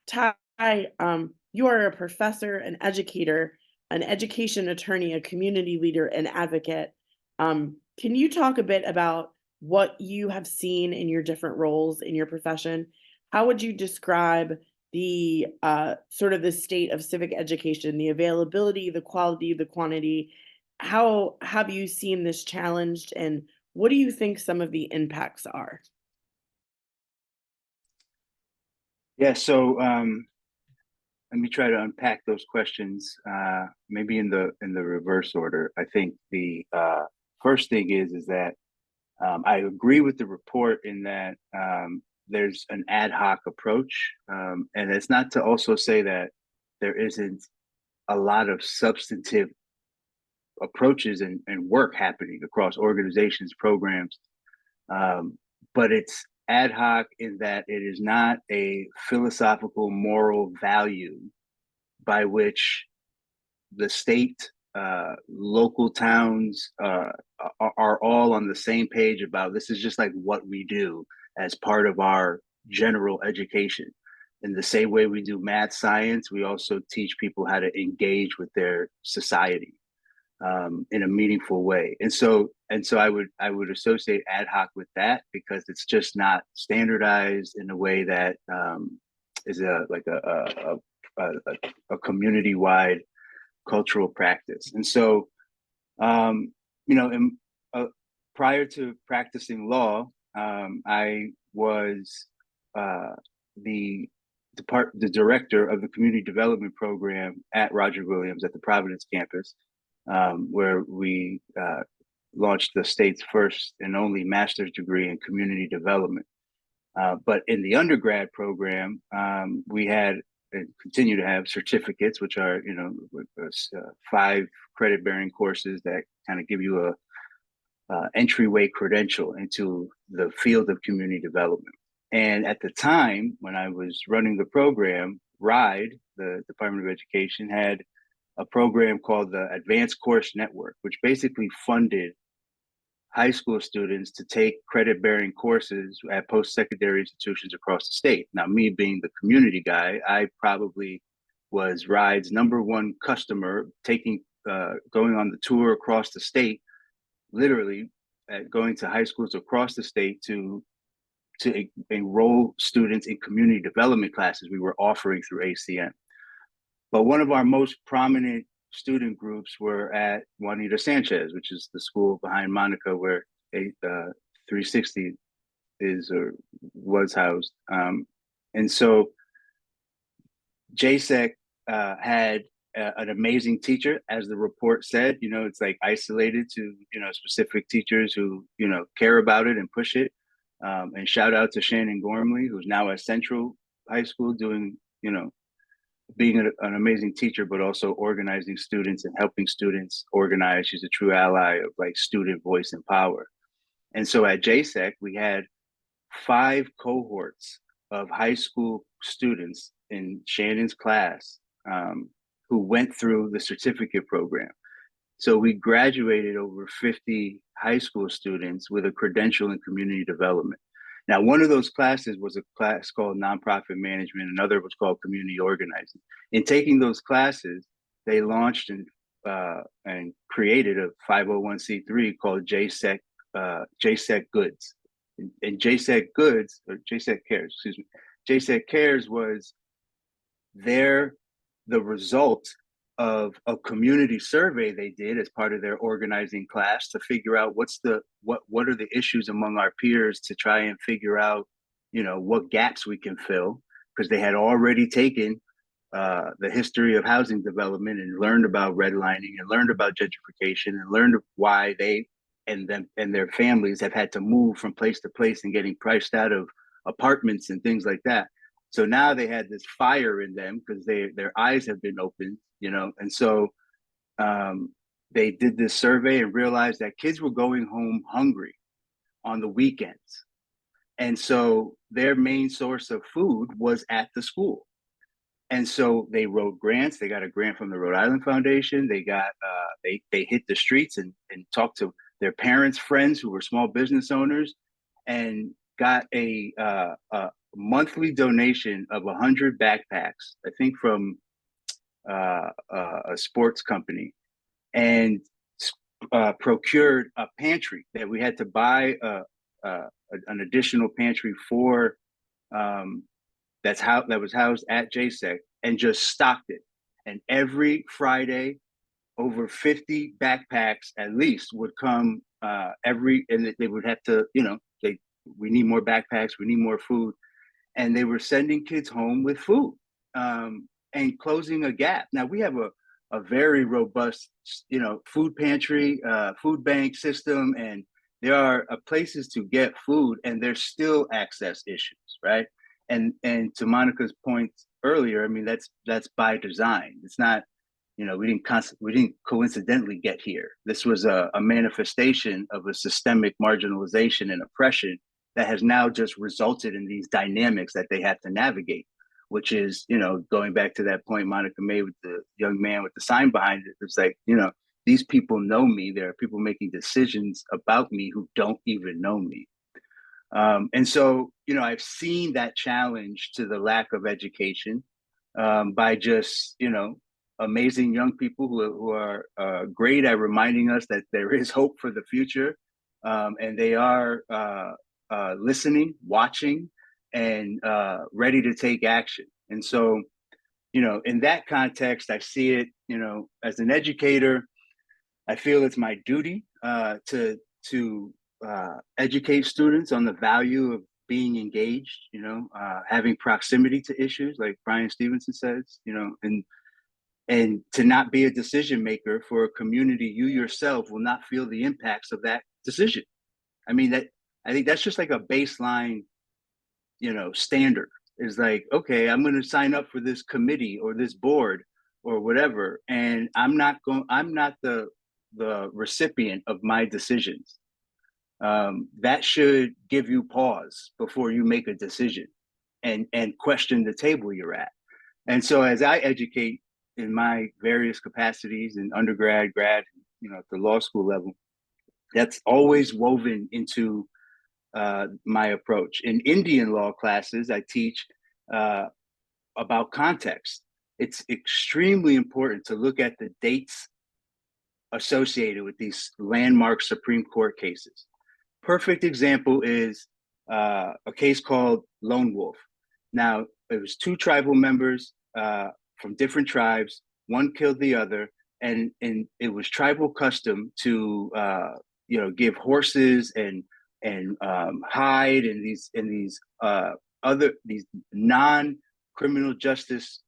Ty, you are a professor, an educator, an education attorney, a community leader, and advocate. Can you talk a bit about what you have seen in your different roles in your profession? How would you describe the sort of the state of civic education, the availability, the quality, the quantity? How have you seen this challenged, and what do you think some of the impacts are? Yeah, so let me try to unpack those questions, maybe in the reverse order. I think the first thing is that I agree with the report in that there's an ad hoc approach, and it's not to also say that there isn't a lot of substantive approaches and work happening across organizations, programs, but it's ad hoc in that it is not a philosophical moral value by which the state, local towns are all on the same page about. This is just like what we do as part of our general education. In the same way we do math, science, we also teach people how to engage with their society in a meaningful way. And so I would associate ad hoc with that, because it's just not standardized in a way that is a community-wide cultural practice. And so, prior to practicing law, I was the director of the community development program at Roger Williams at the Providence campus, where we launched the state's first and only master's degree in community development. But in the undergrad program, we had and continue to have certificates, which are 5 credit-bearing courses that kind of give you a entryway credential into the field of community development. And at the time when I was running the program, RIDE, the Department of Education, had a program called the Advanced Course Network, which basically funded high school students to take credit-bearing courses at post-secondary institutions across the state. Now, me being the community guy, I probably was RIDE's #1 customer, going on the tour across the state, literally going to high schools across the state to enroll students in community development classes we were offering through ACN. But one of our most prominent student groups were at Juanita Sanchez, which is the school behind Monica where 360 is or was housed. And so JSEC had an amazing teacher, as the report said. It's like isolated to specific teachers who care about it and push it. And shout out to Shannon Gormley, who's now at Central High School doing being an amazing teacher, but also organizing students and helping students organize. She's a true ally of like student voice and power. And so at JSEC, we had 5 cohorts of high school students in Shannon's class who went through the certificate program. So we graduated over 50 high school students with a credential in community development. Now, one of those classes was a class called nonprofit management. Another was called community organizing. In taking those classes, they launched and created a 501c3 called JSEC Goods. And JSEC Goods, or JSEC Cares, excuse me. JSEC Cares was the result of a community survey they did as part of their organizing class to figure out what are the issues among our peers, to try and figure out what gaps we can fill, because they had already taken the history of housing development and learned about redlining and learned about gentrification and learned why they and their families have had to move from place to place and getting priced out of apartments and things like that. So now they had this fire in them because their eyes have been opened, and so they did this survey and realized that kids were going home hungry on the weekends. And so their main source of food was at the school. And so they wrote grants. They got a grant from the Rhode Island Foundation. They got they hit the streets and talked to their parents' friends who were small business owners, and got a monthly donation of 100 backpacks, I think from a sports company, and procured a pantry that we had to buy an additional pantry for that was housed at JSEC, and just stocked it. And every Friday, over 50 backpacks at least would come and they would have to, we need more backpacks, we need more food. And they were sending kids home with food and closing a gap. Now we have a very robust, food pantry, food bank system, and there are places to get food, and there's still access issues, right? And to Monica's point earlier, I mean, that's by design. It's not, we didn't coincidentally get here. This was a manifestation of a systemic marginalization and oppression that has now just resulted in these dynamics that they have to navigate, which is, going back to that point Monica made with the young man with the sign behind it. It's like, these people know me. There are people making decisions about me who don't even know me. And so, I've seen that challenge to the lack of education by just, amazing young people who are great at reminding us that there is hope for the future. And they are listening, watching, and ready to take action. And so, in that context, I see it, as an educator, I feel it's my duty to educate students on the value of being engaged, having proximity to issues, like Brian Stevenson says, and to not be a decision maker for a community you yourself will not feel the impacts of that decision. I think that's just like a baseline, standard. Is like, okay, I'm going to sign up for this committee or this board or whatever, and I'm not the recipient of my decisions. That should give you pause before you make a decision and question the table you're at. And so as I educate in my various capacities in undergrad, grad, at the law school level, that's always woven into my approach. In Indian law classes, I teach about context. It's extremely important to look at the dates associated with these landmark Supreme Court cases. Perfect example is a case called Lone Wolf. Now, it was two tribal members from different tribes. One killed the other, and it was tribal custom to give horses and hide and these non-criminal justice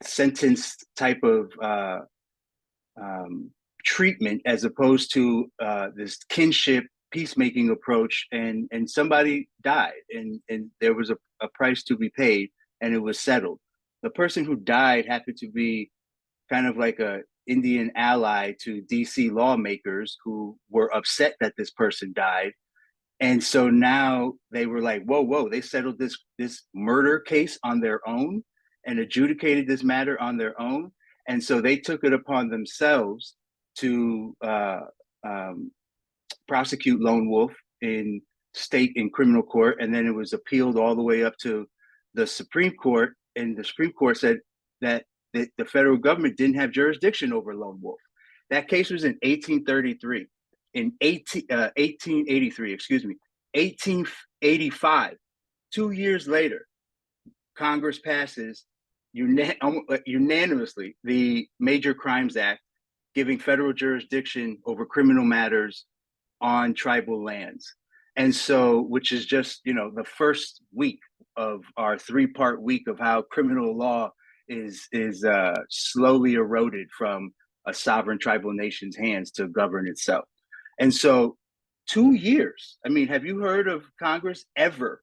sentenced type of treatment, as opposed to this kinship peacemaking approach, and somebody died, and there was a price to be paid, and it was settled. The person who died happened to be kind of like a Indian ally to DC lawmakers who were upset that this person died. And so now they were like, whoa, they settled this murder case on their own and adjudicated this matter on their own. And so they took it upon themselves to prosecute Lone Wolf in state and criminal court. And then it was appealed all the way up to the Supreme Court. And the Supreme Court said that the federal government didn't have jurisdiction over Lone Wolf. That case was in 1833. In 1883, 1885, 2 years later, Congress passes unanimously the Major Crimes Act, giving federal jurisdiction over criminal matters on tribal lands. And so, which is just, the first week of our 3-part week of how criminal law is slowly eroded from a sovereign tribal nation's hands to govern itself. And so 2 years, have you heard of Congress ever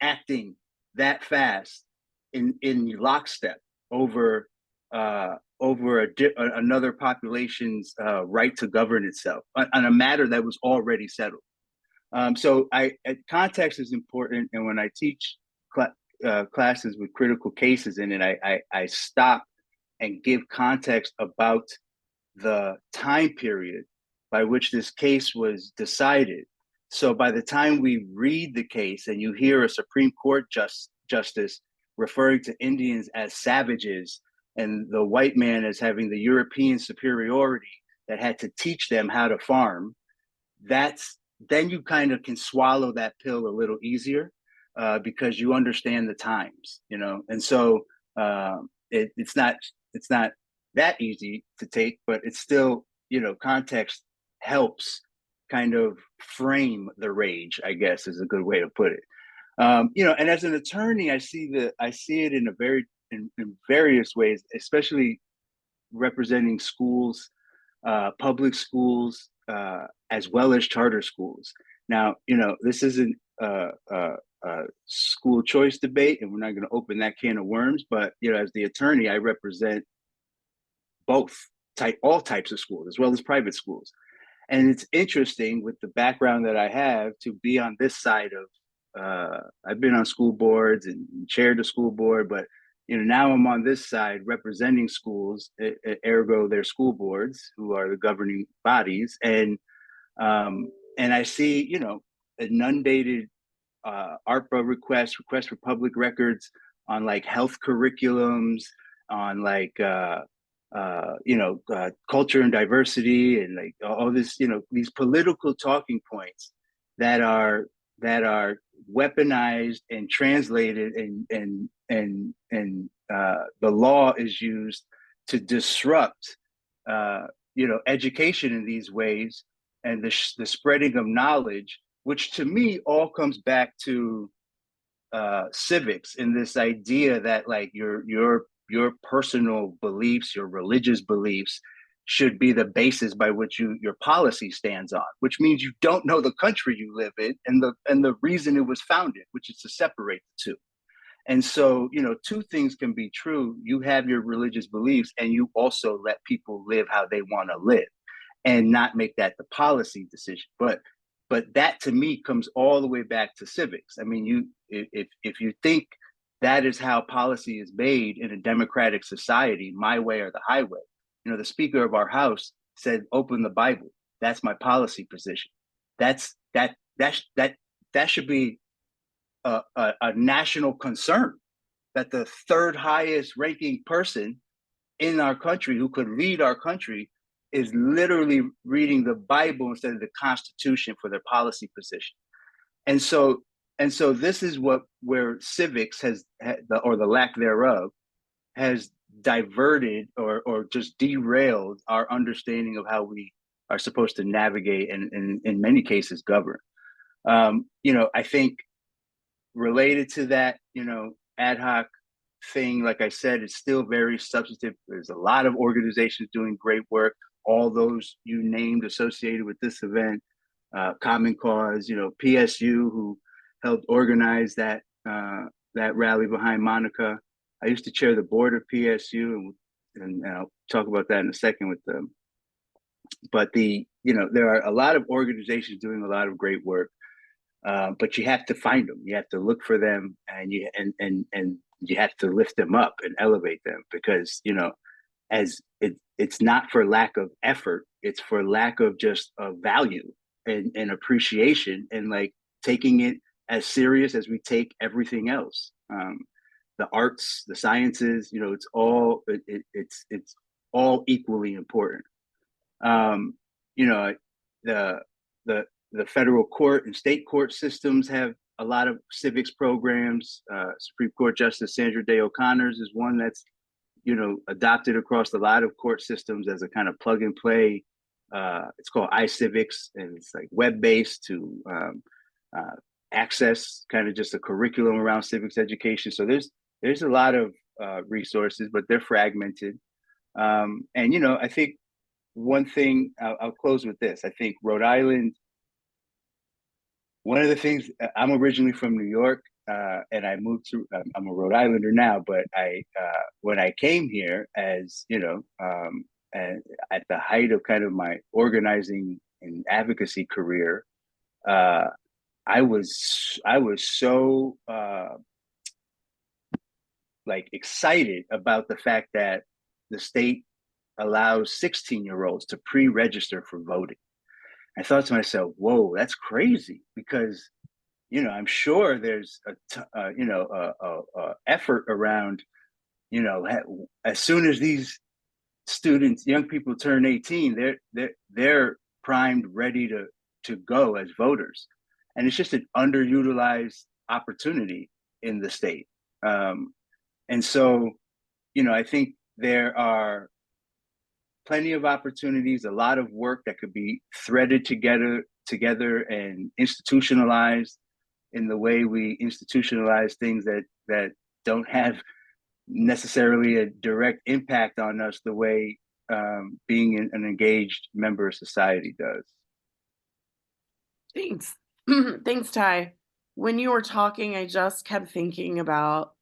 acting that fast in lockstep over another population's right to govern itself on a matter that was already settled? So context is important. And when I teach classes with critical cases in it, I stop and give context about the time period by which this case was decided. So by the time we read the case and you hear a Supreme Court justice referring to Indians as savages and the white man as having the European superiority that had to teach them how to farm, then you kind of can swallow that pill a little easier because you understand the times, And so it's not that easy to take, but it's still, context helps kind of frame the rage, I guess is a good way to put it. And as an attorney, I see it in various ways, especially representing schools, public schools, as well as charter schools. Now, this isn't a school choice debate, and we're not going to open that can of worms. But as the attorney, I represent all types of schools as well as private schools. And it's interesting with the background that I have to be on this side of, I've been on school boards and chaired the school board, but now I'm on this side representing schools, ergo their school boards, who are the governing bodies, and I see inundated ARPA requests for public records on like health curriculums, on like culture and diversity, and like all this, these political talking points that are weaponized and translated, and the law is used to disrupt education in these ways, and the spreading of knowledge, which to me all comes back to civics, and this idea that like your personal beliefs, your religious beliefs, should be the basis by which your policy stands on, which means you don't know the country you live in and the reason it was founded, which is to separate the two. And so, two things can be true. You have your religious beliefs, and you also let people live how they want to live, and not make that the policy decision. But that to me comes all the way back to civics. I mean, if you think that is how policy is made in a democratic society, my way or the highway. The Speaker of our House said, "Open the Bible." That's my policy position. That should be a national concern, that the third highest ranking person in our country who could lead our country is literally reading the Bible instead of the Constitution for their policy position. And so this is where civics has, or the lack thereof, has diverted or just derailed our understanding of how we are supposed to navigate and in many cases govern. I think related to that, ad hoc thing, like I said, it's still very substantive. There's a lot of organizations doing great work. All those you named associated with this event, Common Cause, PSU, who helped organize that rally behind Monica. I used to chair the board of PSU, and I'll talk about that in a second with them. But there are a lot of organizations doing a lot of great work, but you have to find them. You have to look for them, and you have to lift them up and elevate them, because as it's not for lack of effort, it's for lack of just value and appreciation, and like taking it as serious as we take everything else. The arts, the sciences, it's all equally important. The federal court and state court systems have a lot of civics programs. Supreme Court Justice Sandra Day O'Connor's is one that's adopted across a lot of court systems as a kind of plug and play. It's called iCivics, and it's like web-based to access kind of just a curriculum around civics education. So there's a lot of resources, but they're fragmented. And I think one thing, I'll close with this. I think Rhode Island, one of the things, I'm originally from New York, and I moved to, I'm a Rhode Islander now, but when I came here as, and at the height of kind of my organizing and advocacy career, I was so like excited about the fact that the state allows 16-year-olds to pre-register for voting. I thought to myself, whoa, that's crazy, because I'm sure there's a effort around, as soon as these students, young people turn 18, they're primed, ready to go as voters, and it's just an underutilized opportunity in the state. And so, I think there are plenty of opportunities, a lot of work that could be threaded together and institutionalized in the way we institutionalize things that don't have necessarily a direct impact on us the way being an engaged member of society does. Thanks. Thanks, Ty. When you were talking, I just kept thinking about,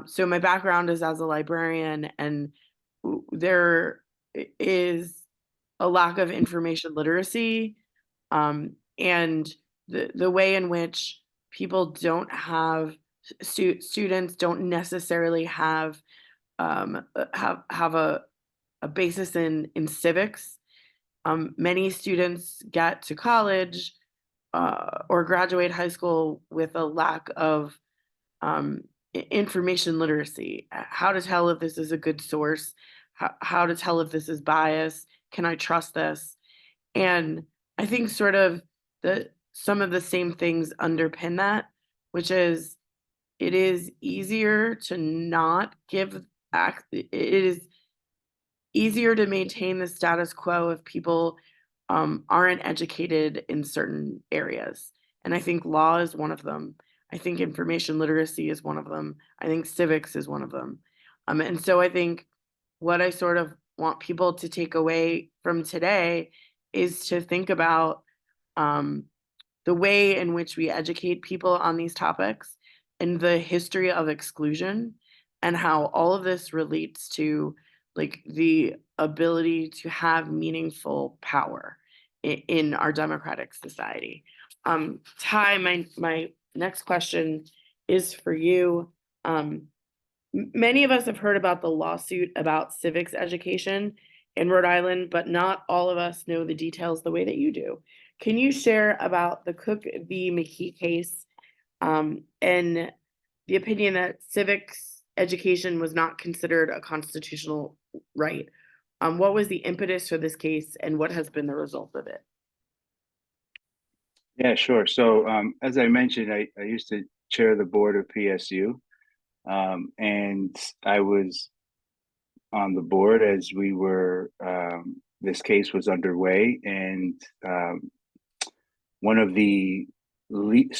so my background is as a librarian, and there is a lack of information literacy, and the way in which people don't have students don't necessarily have a basis in civics. Many students get to college or graduate high school with a lack of information literacy. How to tell if this is a good source, how to tell if this is bias, can I trust this? And I think sort of some of the same things underpin that, which is it is easier to not give it is easier to maintain the status quo if people aren't educated in certain areas. And I think law is one of them. I think information literacy is one of them. I think civics is one of them. And so I think what I sort of want people to take away from today is to think about the way in which we educate people on these topics and the history of exclusion and how all of this relates to like the ability to have meaningful power in our democratic society. Ty, my next question is for you. Many of us have heard about the lawsuit about civics education in Rhode Island, but not all of us know the details the way that you do. Can you share about the Cook v. McKee case and the opinion that civics education was not considered a constitutional right? What was the impetus for this case and what has been the result of it? Yeah, sure. So as I mentioned, I used to chair the board of PSU, and I was on the board as we were, this case was underway, and one of the lead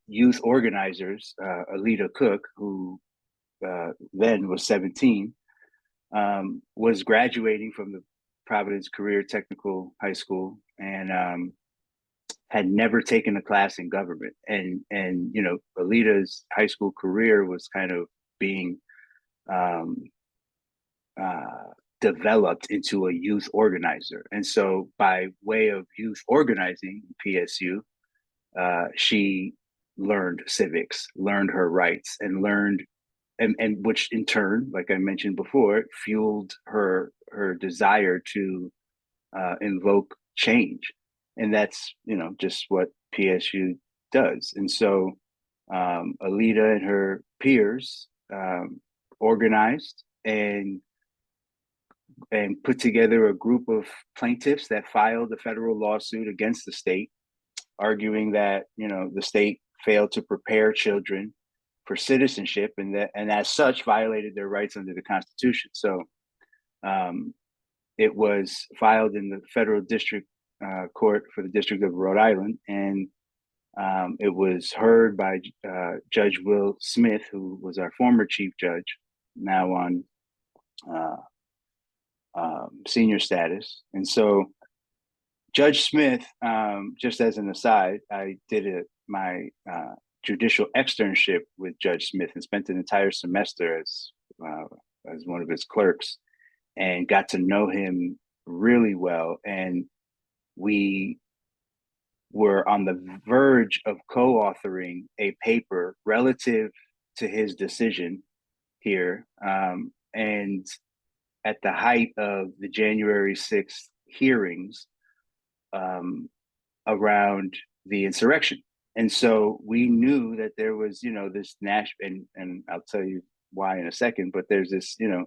youth organizers, Alita Cook, who then was 17, was graduating from the Providence Career Technical High School and had never taken a class in government. And you know, Alita's high school career was kind of being developed into a youth organizer. And so by way of youth organizing PSU, she learned civics, learned her rights, and learned, and which in turn, like I mentioned before, fueled her desire to invoke change. And that's, you know, just what PSU does. And so Alita and her peers organized and put together a group of plaintiffs that filed a federal lawsuit against the state, arguing that, you know, the state failed to prepare children for citizenship and as such violated their rights under the Constitution. So it was filed in the federal district court for the District of Rhode Island, and it was heard by Judge Will Smith, who was our former chief judge, now on senior status. And so Judge Smith, just as an aside, I did my judicial externship with Judge Smith and spent an entire semester as one of his clerks and got to know him really well. And we were on the verge of co-authoring a paper relative to his decision here. And at the height of the January 6th hearings around the insurrection. And so we knew that there was, you know, this and I'll tell you why in a second, but there's this, you know,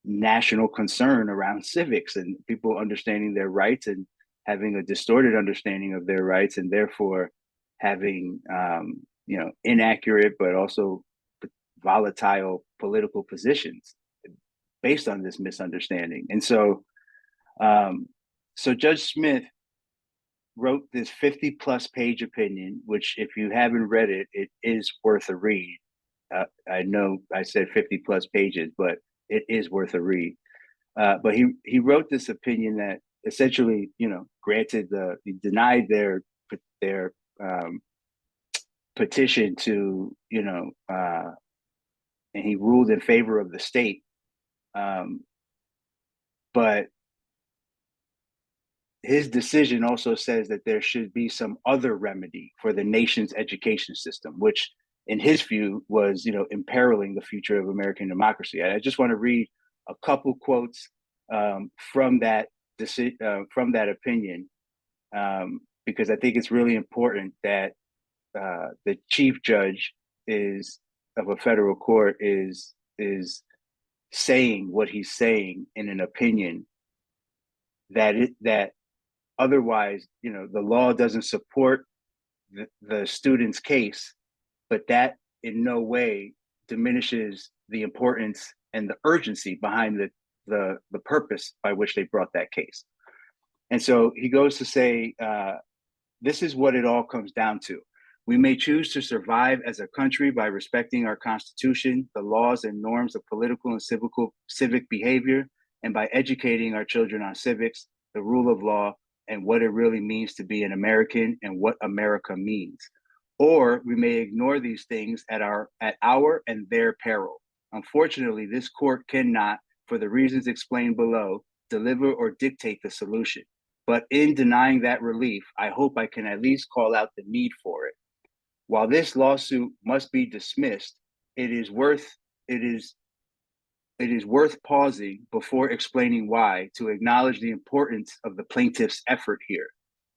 national concern around civics and people understanding their rights and having a distorted understanding of their rights, and therefore having, you know, inaccurate but also volatile political positions based on this misunderstanding. And so, so Judge Smith wrote this 50+ page opinion, which if you haven't read it, it is worth a read. I know I said 50+ pages, but it is worth a read. But he wrote this opinion that essentially, you know, he denied their petition to, you know, and he ruled in favor of the state But his decision also says that there should be some other remedy for the nation's education system, which in his view was, imperiling the future of American democracy. And I just want to read a couple quotes from that opinion, because I think it's really important that the chief judge of a federal court is saying what he's saying in an opinion that otherwise, the law doesn't support the student's case, but that in no way diminishes the importance and the urgency behind the purpose by which they brought that case. And so he goes to say, this is what it all comes down to. We may choose to survive as a country by respecting our Constitution, the laws and norms of political and civic behavior, and by educating our children on civics, the rule of law, and what it really means to be an American and what America means. Or we may ignore these things at our and their peril. Unfortunately, this court cannot, for the reasons explained below, deliver or dictate the solution. But in denying that relief, I hope I can at least call out the need for it. While this lawsuit must be dismissed, it is worth pausing before explaining why, to acknowledge the importance of the plaintiff's effort here.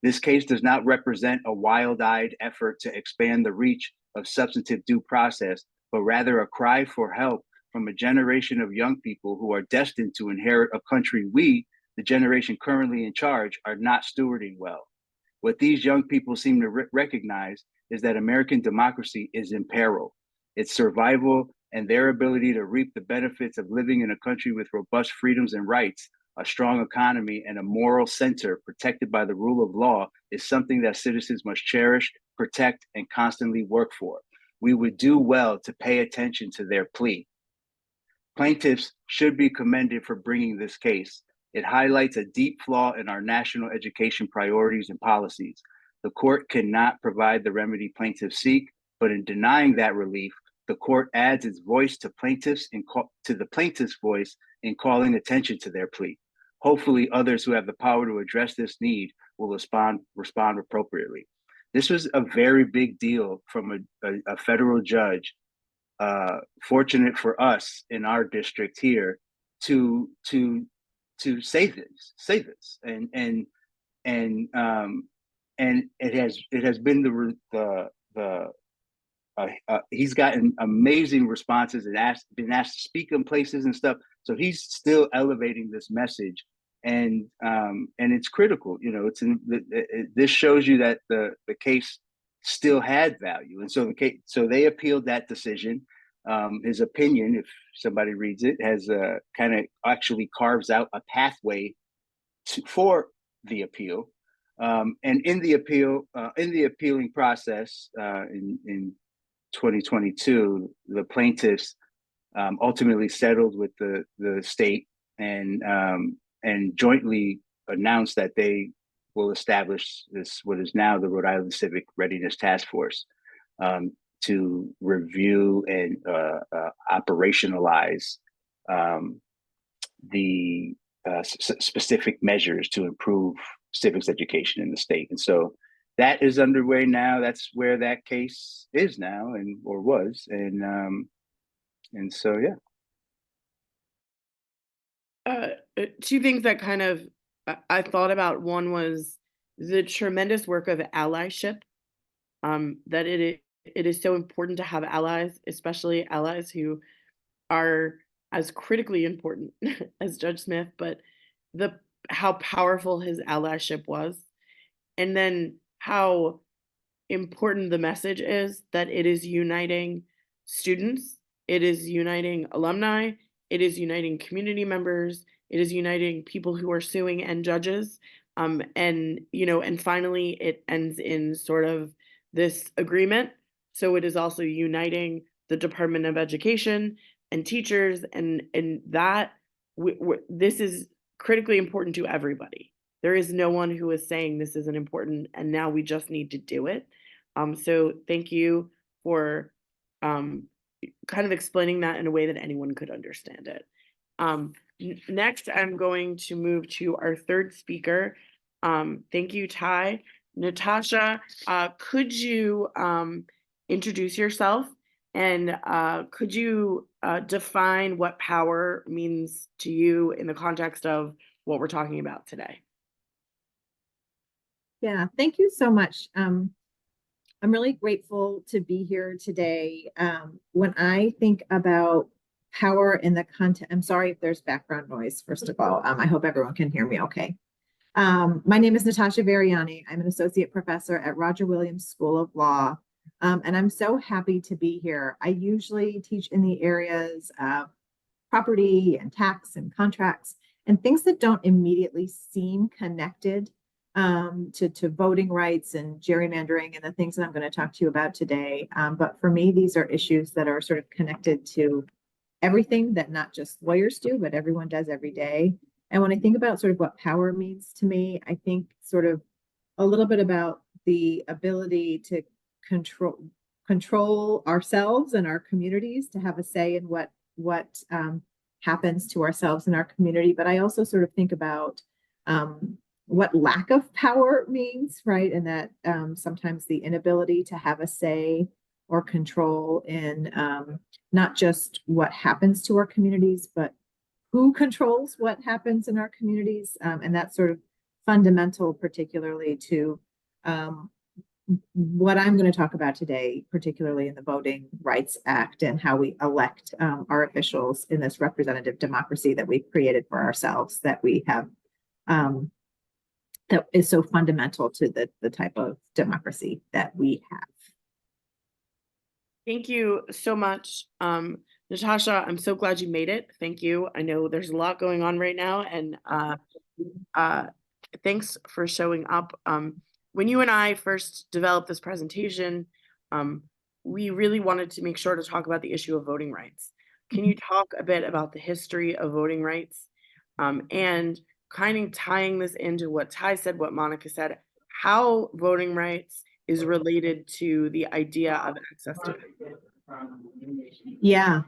This case does not represent a wild-eyed effort to expand the reach of substantive due process, but rather a cry for help from a generation of young people who are destined to inherit a country we, the generation currently in charge, are not stewarding well. What these young people seem to recognize is that American democracy is in peril. Its survival and their ability to reap the benefits of living in a country with robust freedoms and rights, a strong economy, and a moral center protected by the rule of law is something that citizens must cherish, protect, and constantly work for. We would do well to pay attention to their plea. Plaintiffs should be commended for bringing this case. It highlights a deep flaw in our national education priorities and policies. The court cannot provide the remedy plaintiffs seek, but in denying that relief, the court adds its voice to the plaintiff's voice in calling attention to their plea. Hopefully, others who have the power to address this need will respond appropriately. This was a very big deal from a federal judge. Fortunate for us in our district here to say this, and it has been he's gotten amazing responses and been asked to speak in places and stuff. So he's still elevating this message, and it's critical. This shows you that the case still had value, and so they appealed that decision. His opinion, if somebody reads it, has kind of actually carves out a pathway for the appeal. And in the appealing process, in 2022, the plaintiffs ultimately settled with the state and jointly announced that they will establish what is now the Rhode Island Civic Readiness Task Force to review and operationalize the specific measures to improve civics education in the state. And so that is underway now. That's where that case is now, or was, and so yeah. Two things that kind of I thought about. One was the tremendous work of allyship. That it is so important to have allies, especially allies who are as critically important as Judge Smith, but how powerful his allyship was, and then how important the message is that it is uniting students, it is uniting alumni, it is uniting community members, it is uniting people who are suing and judges, and finally it ends in sort of this agreement. So it is also uniting the Department of Education and teachers, and that this is critically important to everybody. There is no one who is saying this isn't important and now we just need to do it. So thank you for kind of explaining that in a way that anyone could understand it. Next, I'm going to move to our third speaker. Thank you, Ty. Natasha, could you introduce yourself, and could you define what power means to you in the context of what we're talking about today? Yeah, thank you so much. I'm really grateful to be here today. When I think about power in the content, I'm sorry if there's background noise, first of all. I hope everyone can hear me okay. My name is Natasha Varyani. I'm an associate professor at Roger Williams School of Law, and I'm so happy to be here. I usually teach in the areas of property and tax and contracts and things that don't immediately seem connected to voting rights and gerrymandering and the things that I'm going to talk to you about today. But for me, these are issues that are sort of connected to everything that not just lawyers do, but everyone does every day. And when I think about sort of what power means to me, I think sort of a little bit about the ability to control ourselves and our communities, to have a say in what happens to ourselves in our community. But I also sort of think about what lack of power means, right? And that sometimes the inability to have a say or control in not just what happens to our communities, but who controls what happens in our communities. And that's sort of fundamental, particularly to what I'm going to talk about today, particularly in the Voting Rights Act and how we elect our officials in this representative democracy that we've created for ourselves, that we have, that is so fundamental to the type of democracy that we have. Thank you so much. Natasha, I'm so glad you made it. Thank you. I know there's a lot going on right now, and thanks for showing up. When you and I first developed this presentation, we really wanted to make sure to talk about the issue of voting rights. Can you talk a bit about the history of voting rights, and kind of tying this into what Ty said, what Monica said, how voting rights is related to the idea of access to it? Yeah.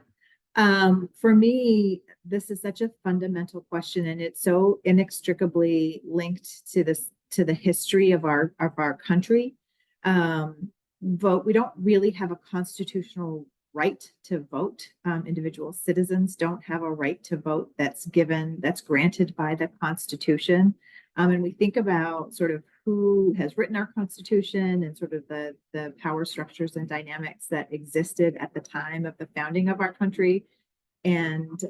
For me, this is such a fundamental question, and it's so inextricably linked to the history of our country. We don't really have a constitutional right to vote. Individual citizens don't have a right to vote that's granted by the Constitution. And we think about sort of who has written our Constitution and sort of the power structures and dynamics that existed at the time of the founding of our country. And,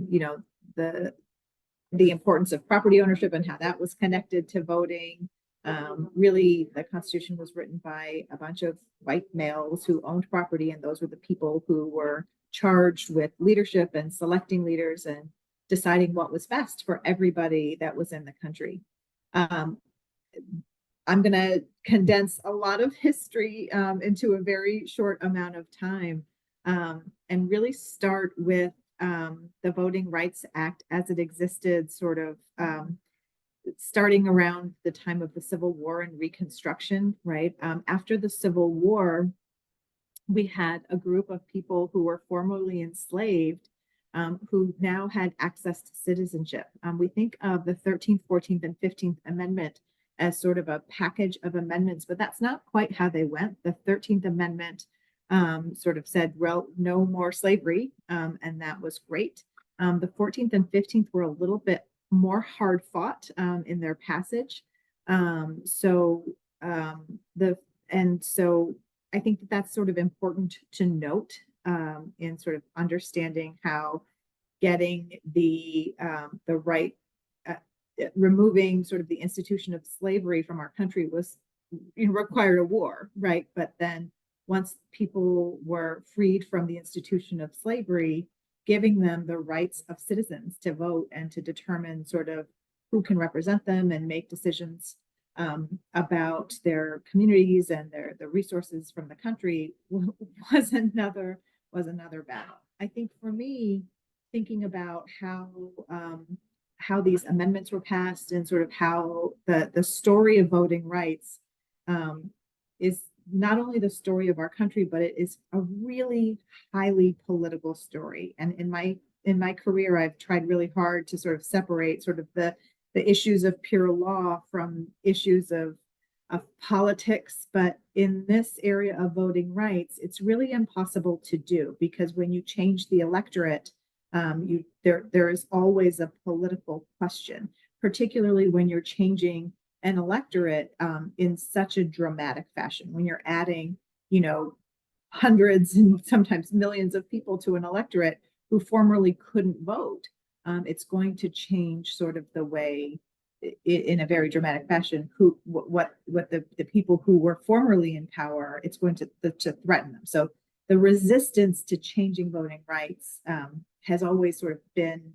you know, the importance of property ownership and how that was connected to voting. Really, the Constitution was written by a bunch of white males who owned property, and those were the people who were charged with leadership and selecting leaders and deciding what was best for everybody that was in the country. I'm going to condense a lot of history into a very short amount of time, and really start with the Voting Rights Act as it existed sort of starting around the time of the Civil War and Reconstruction, right? After the Civil War, we had a group of people who were formerly enslaved who now had access to citizenship. We think of the 13th, 14th, and 15th Amendment as sort of a package of amendments, but that's not quite how they went. The 13th Amendment sort of said, well, no more slavery, and that was great. The 14th and 15th were a little bit more hard fought in their passage. So I think that that's sort of important to note in sort of understanding how getting the right, removing sort of the institution of slavery from our country was required a war, right? But then once people were freed from the institution of slavery, giving them the rights of citizens to vote and to determine sort of who can represent them and make decisions about their communities and the resources from the country was another battle. I think for me, thinking about how these amendments were passed and sort of how the story of voting rights is not only the story of our country, but it is a really highly political story. And in my in my career, I've tried really hard to sort of separate sort of the issues of pure law from issues of politics. But in this area of voting rights, it's really impossible to do, because when you change the electorate, there is always a political question, particularly when you're changing an electorate in such a dramatic fashion. When you're adding, hundreds and sometimes millions of people to an electorate who formerly couldn't vote, it's going to change sort of the way, in a very dramatic fashion, what the people who were formerly in power, it's going to threaten them. So the resistance to changing voting rights has always sort of been,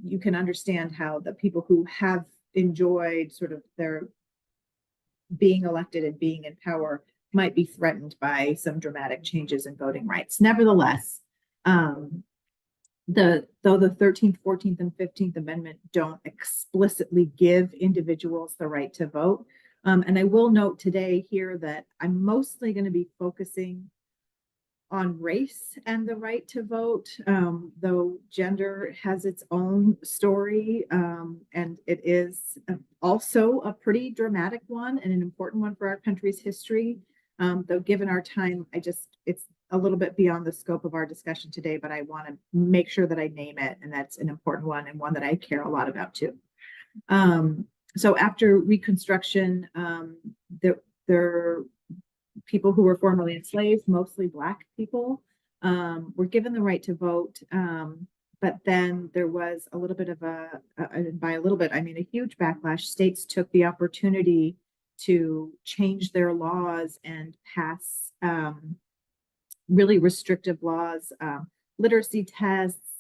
you can understand how the people who have enjoyed sort of their being elected and being in power might be threatened by some dramatic changes in voting rights. Nevertheless, though the 13th, 14th, and 15th Amendment don't explicitly give individuals the right to vote. And I will note today here that I'm mostly going to be focusing on race and the right to vote, though gender has its own story, and it is also a pretty dramatic one and an important one for our country's history. Though given our time, it's a little bit beyond the scope of our discussion today, but I want to make sure that I name it, and that's an important one and one that I care a lot about too. So after Reconstruction, there people who were formerly enslaved, mostly Black people, were given the right to vote. But then there was a little bit of by a little bit, I mean a huge backlash. States took the opportunity to change their laws and pass really restrictive laws, literacy tests,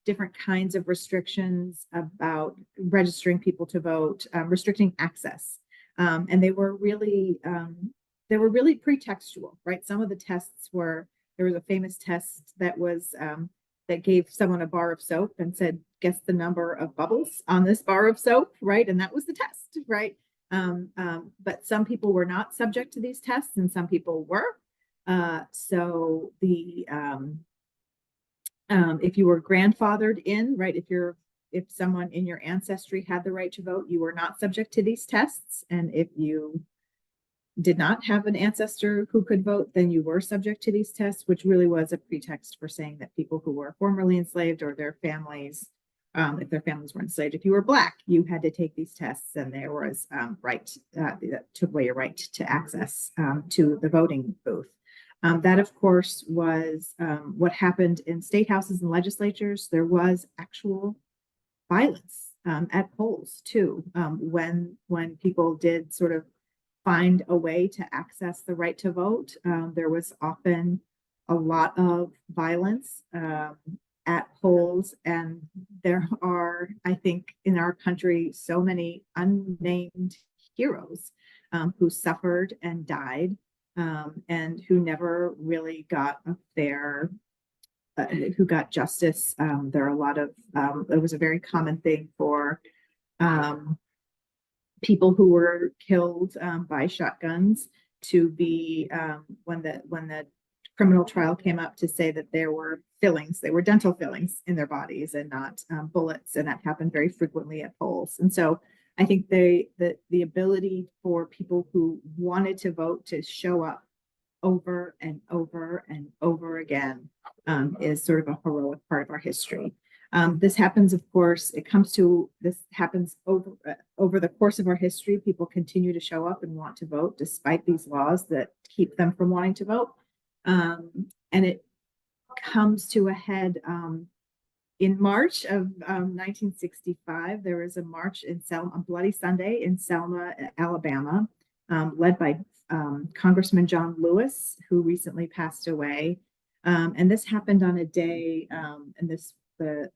different kinds of restrictions about registering people to vote, restricting access. And they were really pretextual, right? Some of the tests there was a famous test that was that gave someone a bar of soap and said, guess the number of bubbles on this bar of soap, right? And that was the test, right? But some people were not subject to these tests and some people were. So if you were grandfathered in, right, if someone in your ancestry had the right to vote, you were not subject to these tests. And if you did not have an ancestor who could vote, then you were subject to these tests, which really was a pretext for saying that people who were formerly enslaved or their families, if their families were enslaved, if you were Black, you had to take these tests, and there was that took away your right to access to the voting booth. That, of course, was what happened in state houses and legislatures. There was actual violence at polls too, when people did sort of find a way to access the right to vote. There was often a lot of violence at polls, and there are, I think, in our country, so many unnamed heroes who suffered and died, and who never really got a fair, who got justice. There are a lot of, it was a very common thing for people who were killed by shotguns to be, when the criminal trial came up, to say that there were fillings, they were dental fillings in their bodies and not bullets, and that happened very frequently at polls. And so I think the ability for people who wanted to vote to show up over and over and over again is sort of a heroic part of our history. This happens, of course, this happens over the course of our history. People continue to show up and want to vote despite these laws that keep them from wanting to vote. And it comes to a head in March of 1965. There was a march in Selma, on Bloody Sunday in Selma, Alabama, led by Congressman John Lewis, who recently passed away. And this happened on a day, there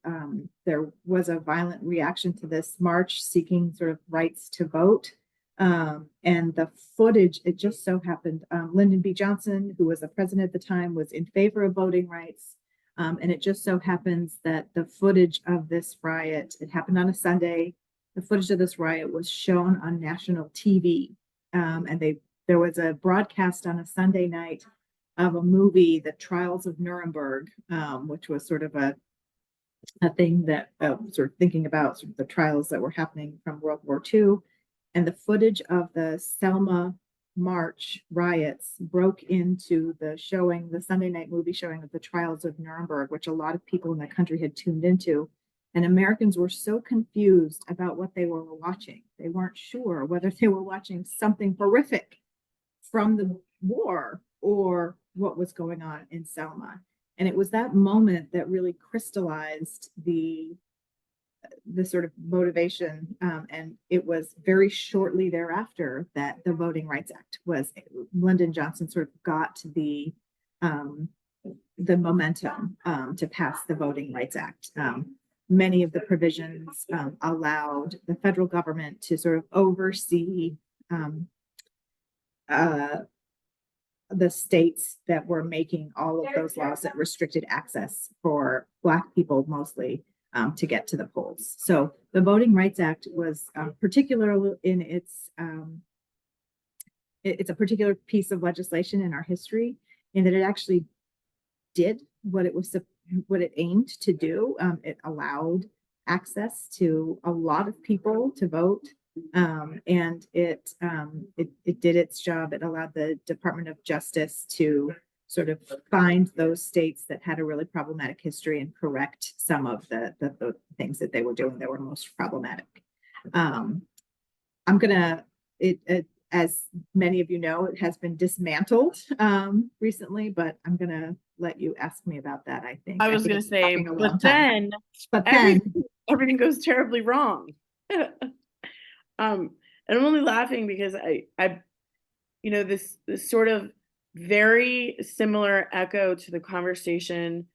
was a violent reaction to this march seeking sort of rights to vote. And the footage, it just so happened, Lyndon B. Johnson, who was the president at the time, was in favor of voting rights. And it just so happens that the footage of this riot, it happened on a Sunday, the footage of this riot was shown on national TV. And there was a broadcast on a Sunday night of a movie, The Trials of Nuremberg, which was sort of a a thing that sort of thinking about sort of the trials that were happening from World War II, and the footage of the Selma March riots broke into the showing, the Sunday night movie showing of the trials of Nuremberg, which a lot of people in the country had tuned into. And Americans were so confused about what they were watching. They weren't sure whether they were watching something horrific from the war or what was going on in Selma. And it was that moment that really crystallized the sort of motivation. And it was very shortly thereafter that the Voting Rights Act was, Lyndon Johnson sort of got the momentum to pass the Voting Rights Act. Many of the provisions allowed the federal government to sort of oversee the states that were making all of those laws that restricted access for Black people mostly to get to the polls. So the Voting Rights Act was particularly in it's a particular piece of legislation in our history in that it actually did what it aimed to do. It allowed access to a lot of people to vote. And it did its job. It allowed the Department of Justice to sort of find those states that had a really problematic history and correct some of the things that they were doing that were most problematic. As many of you know, it has been dismantled recently, but I'm gonna let you ask me about that. I think I was going to say, but then everything goes terribly wrong. And I'm only laughing because I this sort of very similar echo to the conversation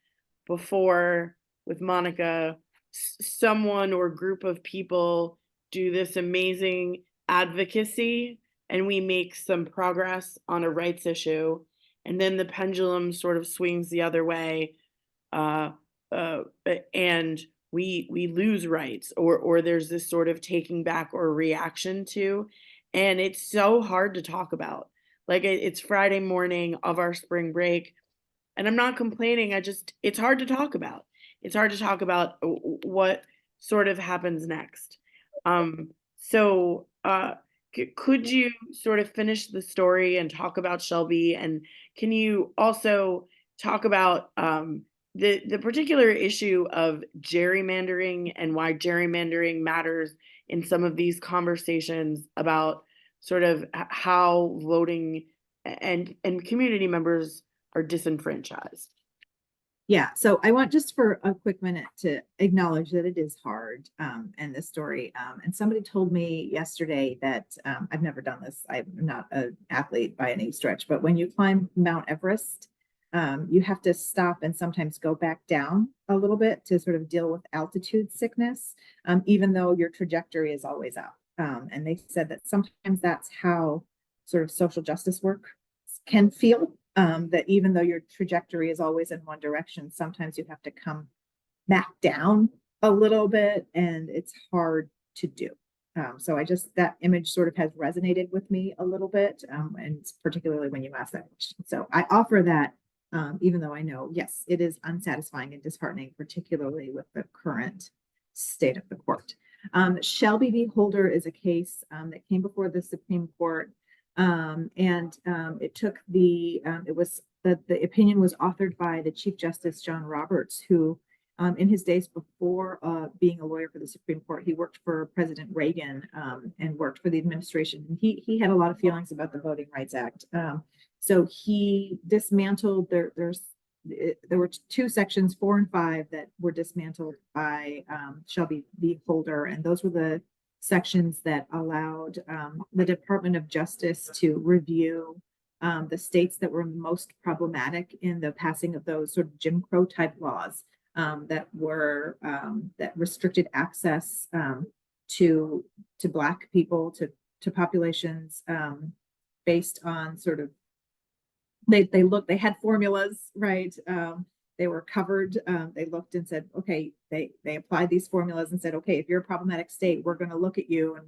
before with Monica. Someone or group of people do this amazing advocacy and we make some progress on a rights issue, and then the pendulum sort of swings the other way, and we lose rights, or there's this sort of taking back or reaction to, and it's so hard to talk about. Like it's Friday morning of our spring break, and I'm not complaining. It's hard to talk about. It's hard to talk about what sort of happens next. So could you sort of finish the story and talk about Shelby, and can you also talk about the particular issue of gerrymandering and why gerrymandering matters in some of these conversations about sort of how voting and community members are disenfranchised? Yeah, so I want just for a quick minute to acknowledge that it is hard and this story. And somebody told me yesterday that I've never done this. I'm not an athlete by any stretch, but when you climb Mount Everest, you have to stop and sometimes go back down a little bit to sort of deal with altitude sickness, even though your trajectory is always up. And they said that sometimes that's how sort of social justice work can feel. That even though your trajectory is always in one direction, sometimes you have to come back down a little bit, and it's hard to do. So that image sort of has resonated with me a little bit, and particularly when you ask that question. So I offer that, even though I know, yes, it is unsatisfying and disheartening, particularly with the current state of the court. Shelby v. Holder is a case that came before the Supreme Court. It took the opinion was authored by the Chief Justice John Roberts, who in his days before being a lawyer for the Supreme Court, he worked for President Reagan and worked for the administration. And he had a lot of feelings about the Voting Rights Act. So he dismantled there were two sections, 4 and 5, that were dismantled by Shelby v. Holder, and those were the sections that allowed the Department of Justice to review the states that were most problematic in the passing of those sort of Jim Crow type laws that restricted access to Black people, to populations based on sort of they had formulas, right? They were covered. They looked and said, okay, they applied these formulas and said, okay, if you're a problematic state, we're going to look at you, and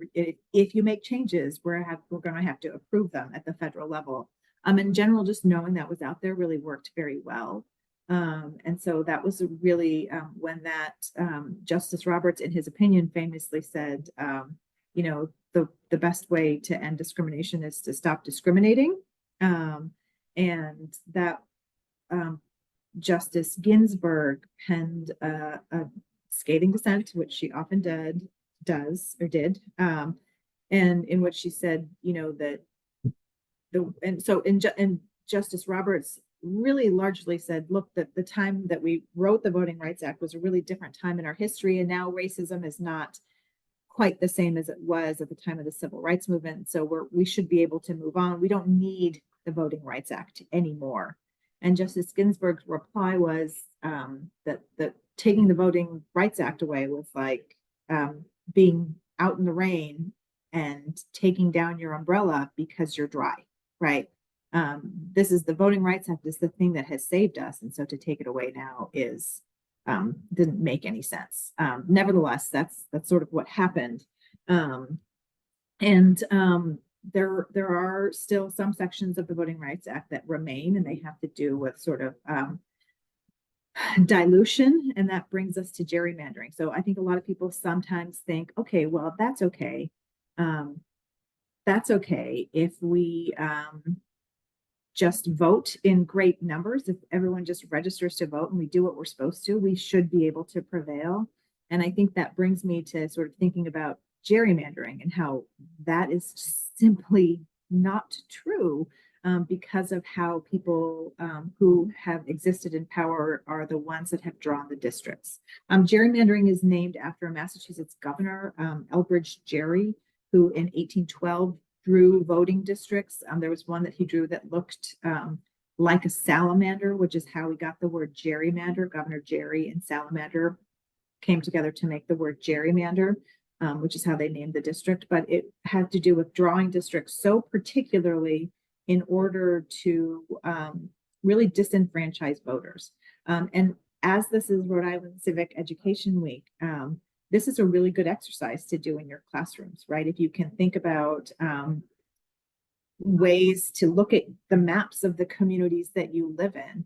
if you make changes, we're going to have to approve them at the federal level. In general, just knowing that was out there really worked very well. And so that was really when that Justice Roberts, in his opinion, famously said, you know, the best way to end discrimination is to stop discriminating. And that Justice Ginsburg penned a scathing dissent, which she often did, and in which she said, you know, that and Justice Roberts really largely said, look, that the time that we wrote the Voting Rights Act was a really different time in our history, and now racism is not quite the same as it was at the time of the Civil Rights Movement. So we should be able to move on. We don't need the Voting Rights Act anymore. And Justice Ginsburg's reply was that taking the Voting Rights Act away was like being out in the rain and taking down your umbrella because you're dry, right? This is the Voting Rights Act is the thing that has saved us. And so to take it away now is didn't make any sense. Nevertheless, that's sort of what happened. There are still some sections of the Voting Rights Act that remain, and they have to do with sort of dilution, and that brings us to gerrymandering. So I think a lot of people sometimes think, okay, well, that's okay. That's okay if we just vote in great numbers. If everyone just registers to vote and we do what we're supposed to, we should be able to prevail. And I think that brings me to sort of thinking about gerrymandering and how that is simply not true because of how people who have existed in power are the ones that have drawn the districts. Gerrymandering is named after a Massachusetts governor, Elbridge Gerry, who in 1812 drew voting districts. There was one that he drew that looked like a salamander, which is how we got the word gerrymander. Governor Gerry and salamander came together to make the word gerrymander, which is how they named the district. But it had to do with drawing districts so particularly in order to really disenfranchise voters. And as this is Rhode Island Civic Education Week, this is a really good exercise to do in your classrooms, right? If you can think about ways to look at the maps of the communities that you live in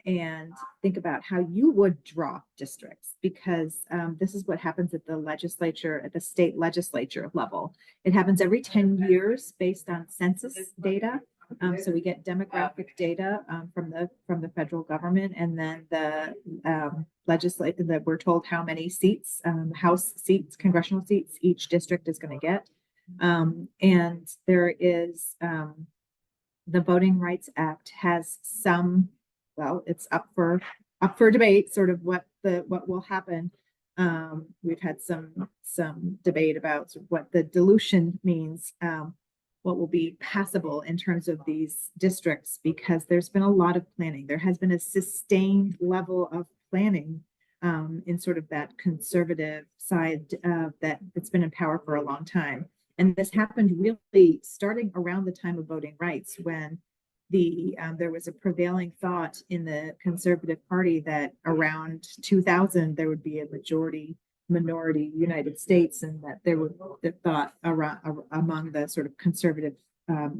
and think about how you would draw districts, because this is what happens at the legislature, at the state legislature level. It happens every 10 years based on census data. So we get demographic data from the federal government, and then the legislature that we're told how many seats, House seats, congressional seats each district is going to get. And there is the Voting Rights Act has some, well, it's up for debate, sort of what will happen. We've had some debate about sort of what the dilution means. What will be passable in terms of these districts, because there's been a lot of planning. There has been a sustained level of planning in sort of that conservative side that's been in power for a long time. And this happened really starting around the time of voting rights, when there was a prevailing thought in the Conservative Party that around 2000 there would be a minority United States, and that the thought around among the sort of conservative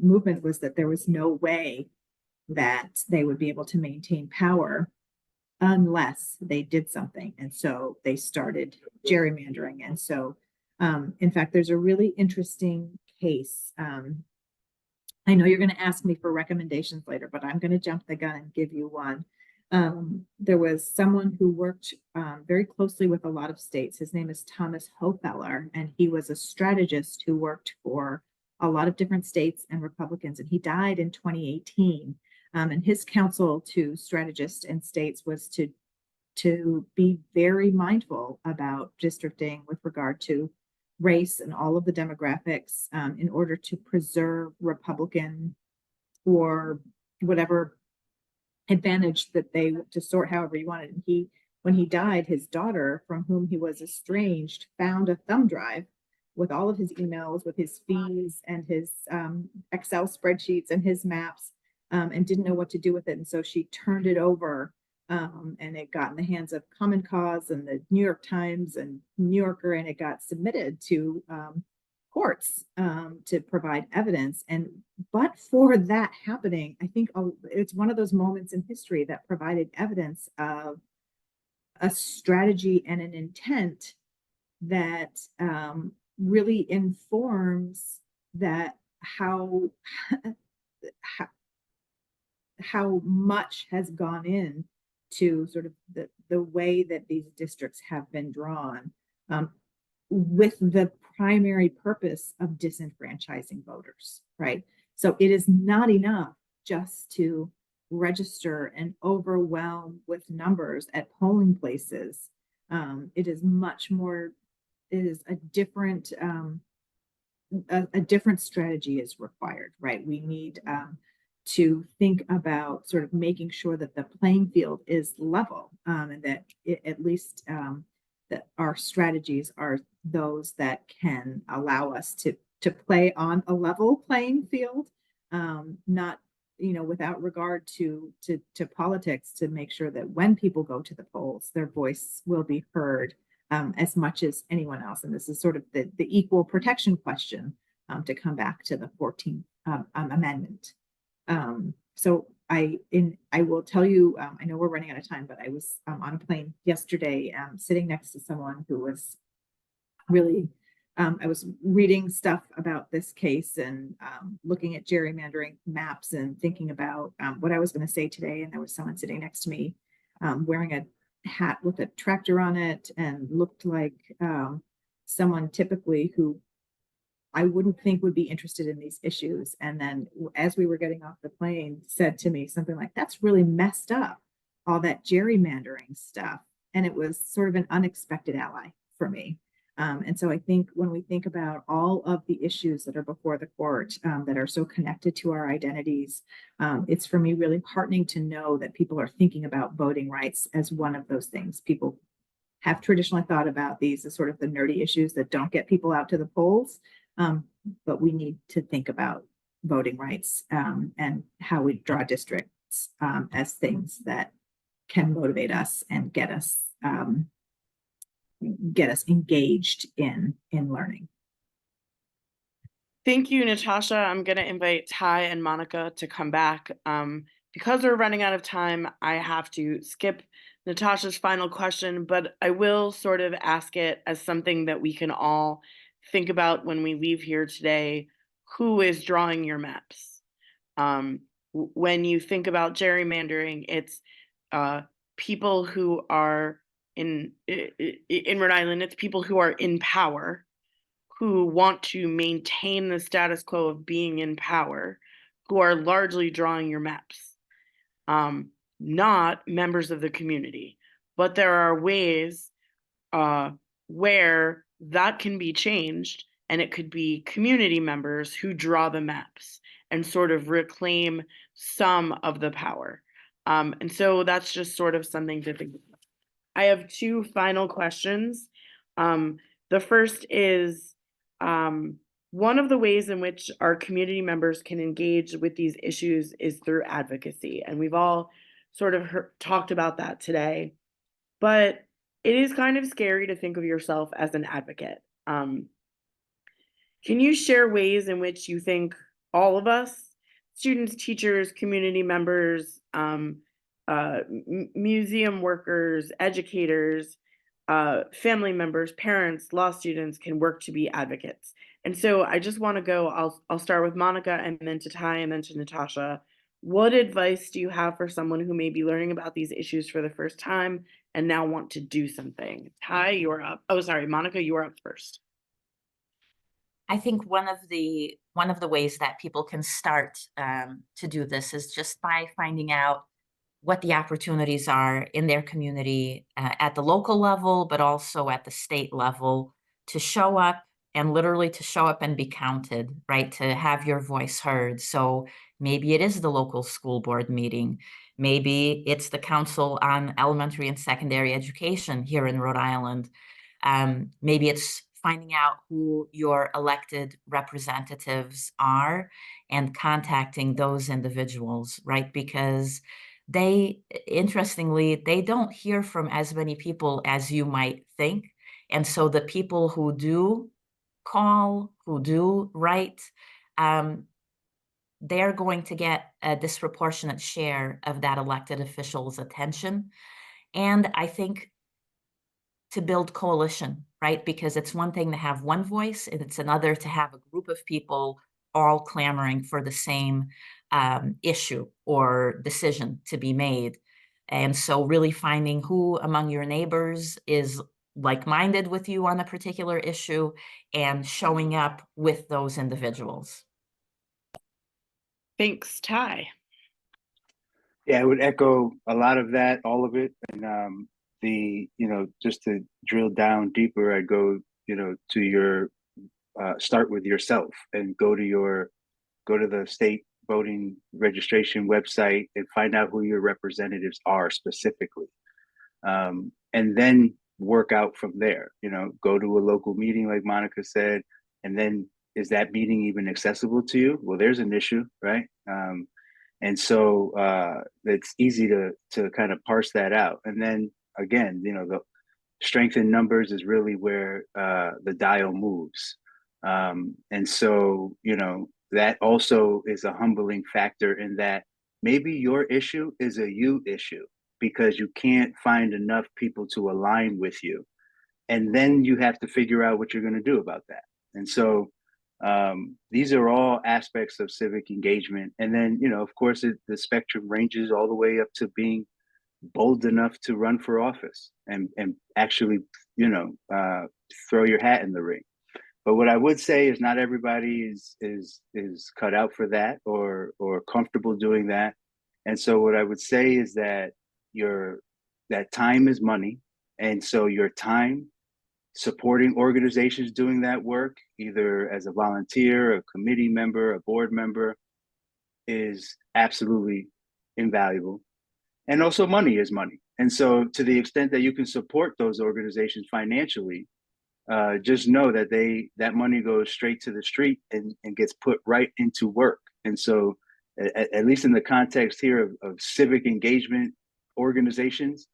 movement was that there was no way that they would be able to maintain power unless they did something. And so they started gerrymandering. And so in fact, there's a really interesting case. I know you're going to ask me for recommendations later, but I'm going to jump the gun and give you one. There was someone who worked very closely with a lot of states. His name is Thomas Hofeller, and he was a strategist who worked for a lot of different states and Republicans, and he died in 2018. And his counsel to strategists and states was to be very mindful about districting with regard to race and all of the demographics in order to preserve Republican or whatever advantage that they to sort however you wanted. And when he died, his daughter, from whom he was estranged, found a thumb drive with all of his emails, with his fees and his Excel spreadsheets and his maps, and didn't know what to do with it. And so she turned it over, and it got in the hands of Common Cause and the New York Times and New Yorker, and it got submitted to courts to provide evidence. But for that happening, I think it's one of those moments in history that provided evidence of a strategy and an intent that really informs that how much has gone in to sort of the way that these districts have been drawn, with the primary purpose of disenfranchising voters, right? So it is not enough just to register and overwhelm with numbers at polling places. It is much more, it is a different strategy is required, right? We need to think about sort of making sure that the playing field is level, and that at least that our strategies are those that can allow us to play on a level playing field, not, you know, without regard to politics, to make sure that when people go to the polls, their voice will be heard as much as anyone else. And this is sort of the equal protection question, to come back to the 14th Amendment. So I will tell you, I know we're running out of time, but I was on a plane yesterday, sitting next to someone who was really, I was reading stuff about this case and looking at gerrymandering maps and thinking about what I was going to say today. And there was someone sitting next to me wearing a hat with a tractor on it and looked like someone typically who I wouldn't think would be interested in these issues. And then as we were getting off the plane, said to me something like, "That's really messed up, all that gerrymandering stuff." And it was sort of an unexpected ally for me. And so I think when we think about all of the issues that are before the court, that are so connected to our identities, it's for me really heartening to know that people are thinking about voting rights as one of those things. People have traditionally thought about these as sort of the nerdy issues that don't get people out to the polls. But we need to think about voting rights and how we draw districts as things that can motivate us and get us engaged in learning. Thank you, Natasha. I'm going to invite Ty and Monica to come back. Because we're running out of time, I have to skip Natasha's final question, but I will sort of ask it as something that we can all think about when we leave here today. Who is drawing your maps? When you think about gerrymandering, it's people who are in Rhode Island, it's people who are in power, who want to maintain the status quo of being in power, who are largely drawing your maps, not members of the community. But there are ways where that can be changed, and it could be community members who draw the maps and sort of reclaim some of the power. And so that's just sort of something to think about. I have two final questions. The first is, one of the ways in which our community members can engage with these issues is through advocacy. And we've all sort of talked about that today. But it is kind of scary to think of yourself as an advocate. Can you share ways in which you think all of us, students, teachers, community members, museum workers, educators, family members, parents, law students can work to be advocates? And so I just want to go, I'll start with Monica and then to Ty and then to Natasha. What advice do you have for someone who may be learning about these issues for the first time and now want to do something? Ty, you're up. Oh, sorry, Monica, you are up first. I think one of the ways that people can start to do this is just by finding out what the opportunities are in their community at the local level, but also at the state level, to show up and literally to show up and be counted, right? To have your voice heard. So maybe it is the local school board meeting. Maybe it's the Council on Elementary and Secondary Education here in Rhode Island. Maybe it's finding out who your elected representatives are and contacting those individuals, right? Because interestingly, they don't hear from as many people as you might think. And so the people who do call, who do write, they're going to get a disproportionate share of that elected official's attention. And I think to build coalition, right? Because it's one thing to have one voice, and it's another to have a group of people all clamoring for the same issue or decision to be made. And so really finding who among your neighbors is like-minded with you on a particular issue and showing up with those individuals. Thanks, Ty. Yeah, I would echo a lot of that, all of it. And just to drill down deeper, I'd go, to your start with yourself and go to the state voting registration website and find out who your representatives are specifically. And then work out from there, go to a local meeting like Monica said, and then is that meeting even accessible to you? Well, there's an issue, right? And so it's easy to kind of parse that out. And then again, the strength in numbers is really where the dial moves. And so, that also is a humbling factor in that maybe your issue is a you issue because you can't find enough people to align with you. And then you have to figure out what you're going to do about that. And so these are all aspects of civic engagement. And then, of course, the spectrum ranges all the way up to being bold enough to run for office and actually, throw your hat in the ring. But what I would say is not everybody is cut out for that or comfortable doing that. And so what I would say is that that time is money. And so your time supporting organizations doing that work, either as a volunteer, a committee member, a board member, is absolutely invaluable. And also money is money. And so to the extent that you can support those organizations financially, just know that that money goes straight to the street and gets put right into work. And so at least in the context here of civic engagement organizations,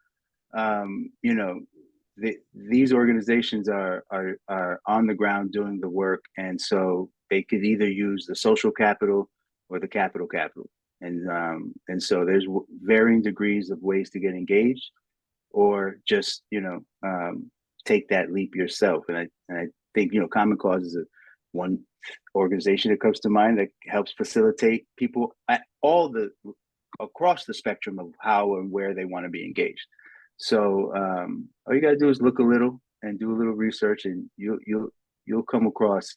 these organizations are on the ground doing the work. And so they could either use the social capital or the capital. And so there's varying degrees of ways to get engaged or just, take that leap yourself. And I think, Common Cause is one organization that comes to mind that helps facilitate people at across the spectrum of how and where they want to be engaged. So all you got to do is look a little and do a little research, and you'll come across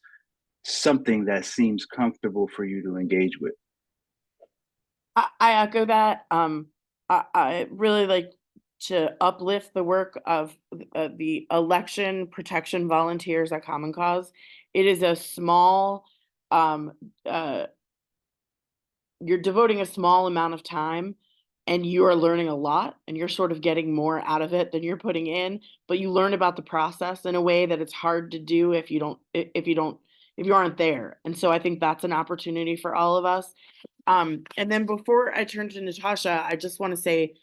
something that seems comfortable for you to engage with. I echo that. I really like to uplift the work of the election protection volunteers at Common Cause. It is a small, you're devoting a small amount of time and you are learning a lot and you're sort of getting more out of it than you're putting in, but you learn about the process in a way that it's hard to do if you aren't there. And so I think that's an opportunity for all of us. And then before I turn to Natasha, I just want to say,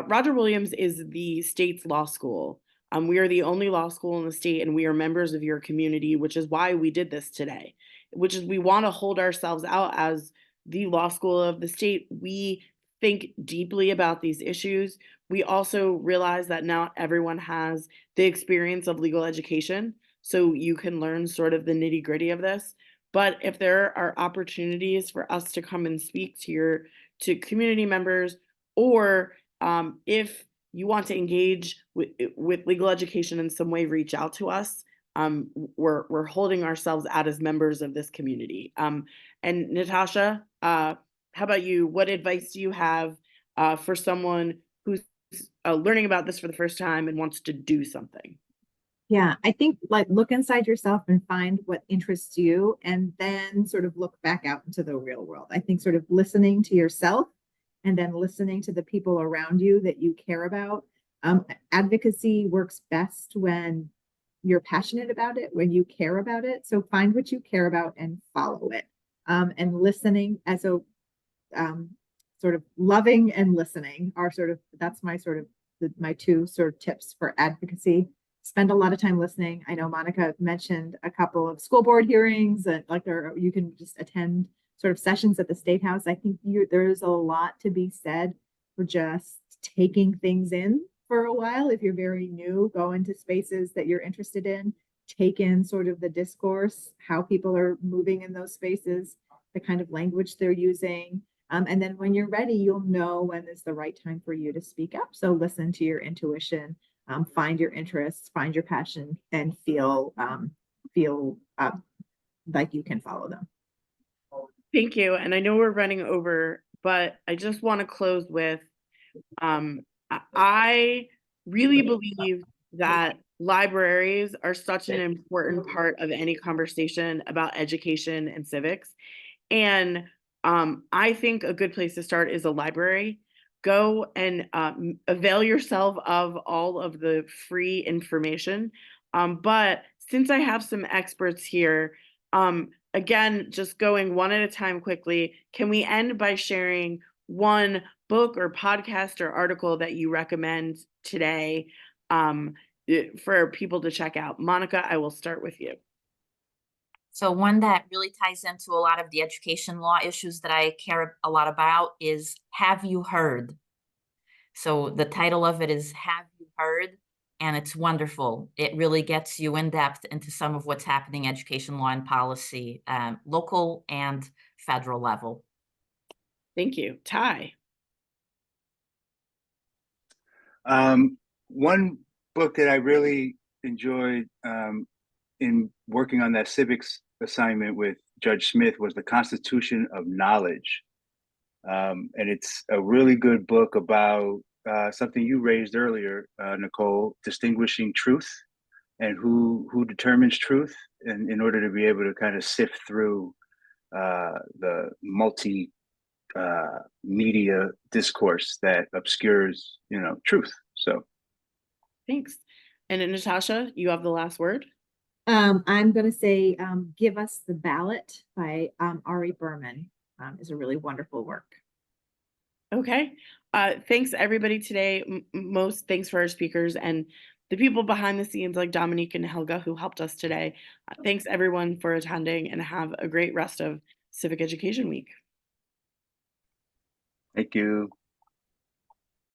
Roger Williams is the state's law school. We are the only law school in the state, and we are members of your community, which is why we did this today, which is we want to hold ourselves out as the law school of the state. We think deeply about these issues. We also realize that not everyone has the experience of legal education, so you can learn sort of the nitty-gritty of this. But if there are opportunities for us to come and speak to community members, or if you want to engage with legal education in some way, reach out to us. We're holding ourselves out as members of this community. And Natasha, how about you? What advice do you have for someone who's learning about this for the first time and wants to do something? Yeah, I think look inside yourself and find what interests you, and then sort of look back out into the real world. I think sort of listening to yourself and then listening to the people around you that you care about. Advocacy works best when you're passionate about it, when you care about it. So find what you care about and follow it. And listening as a sort of loving and listening are that's my my two sort of tips for advocacy. spend a lot of time listening. I know Monica mentioned a couple of school board hearings and you can just attend sort of sessions at the State House. I think there's a lot to be said for just taking things in for a while. If you're very new, go into spaces that you're interested in, take in sort of the discourse, how people are moving in those spaces, the kind of language they're using. And then when you're ready, you'll know when is the right time for you to speak up. So listen to your intuition, find your interests, find your passion, and feel like you can follow them. Thank you. And I know we're running over, but I just want to close with, I really believe that libraries are such an important part of any conversation about education and civics. And I think a good place to start is a library. Go and avail yourself of all of the free information. But since I have some experts here, again, just going one at a time quickly, can we end by sharing one book or podcast or article that you recommend today for people to check out? Monica, I will start with you. So one that really ties into a lot of the education law issues that I care a lot about is Have You Heard? So the title of it is Have You Heard? And it's wonderful. It really gets you in depth into some of what's happening in education law and policy, local and federal level. Thank you. Ty. One book that I really enjoyed in working on that civics assignment with Judge Smith was The Constitution of Knowledge. And it's a really good book about something you raised earlier, Nicole, distinguishing truth and who determines truth, and in order to be able to kind of sift through the multi media discourse that obscures, truth. So Thanks. And then, Natasha, you have the last word. I'm going to say Give Us the Ballot by Ari Berman is a really wonderful work. Okay. Thanks everybody today. Most thanks for our speakers and the people behind the scenes like Dominique and Helga who helped us today. Thanks everyone for attending and have a great rest of Civic Education Week. thank you.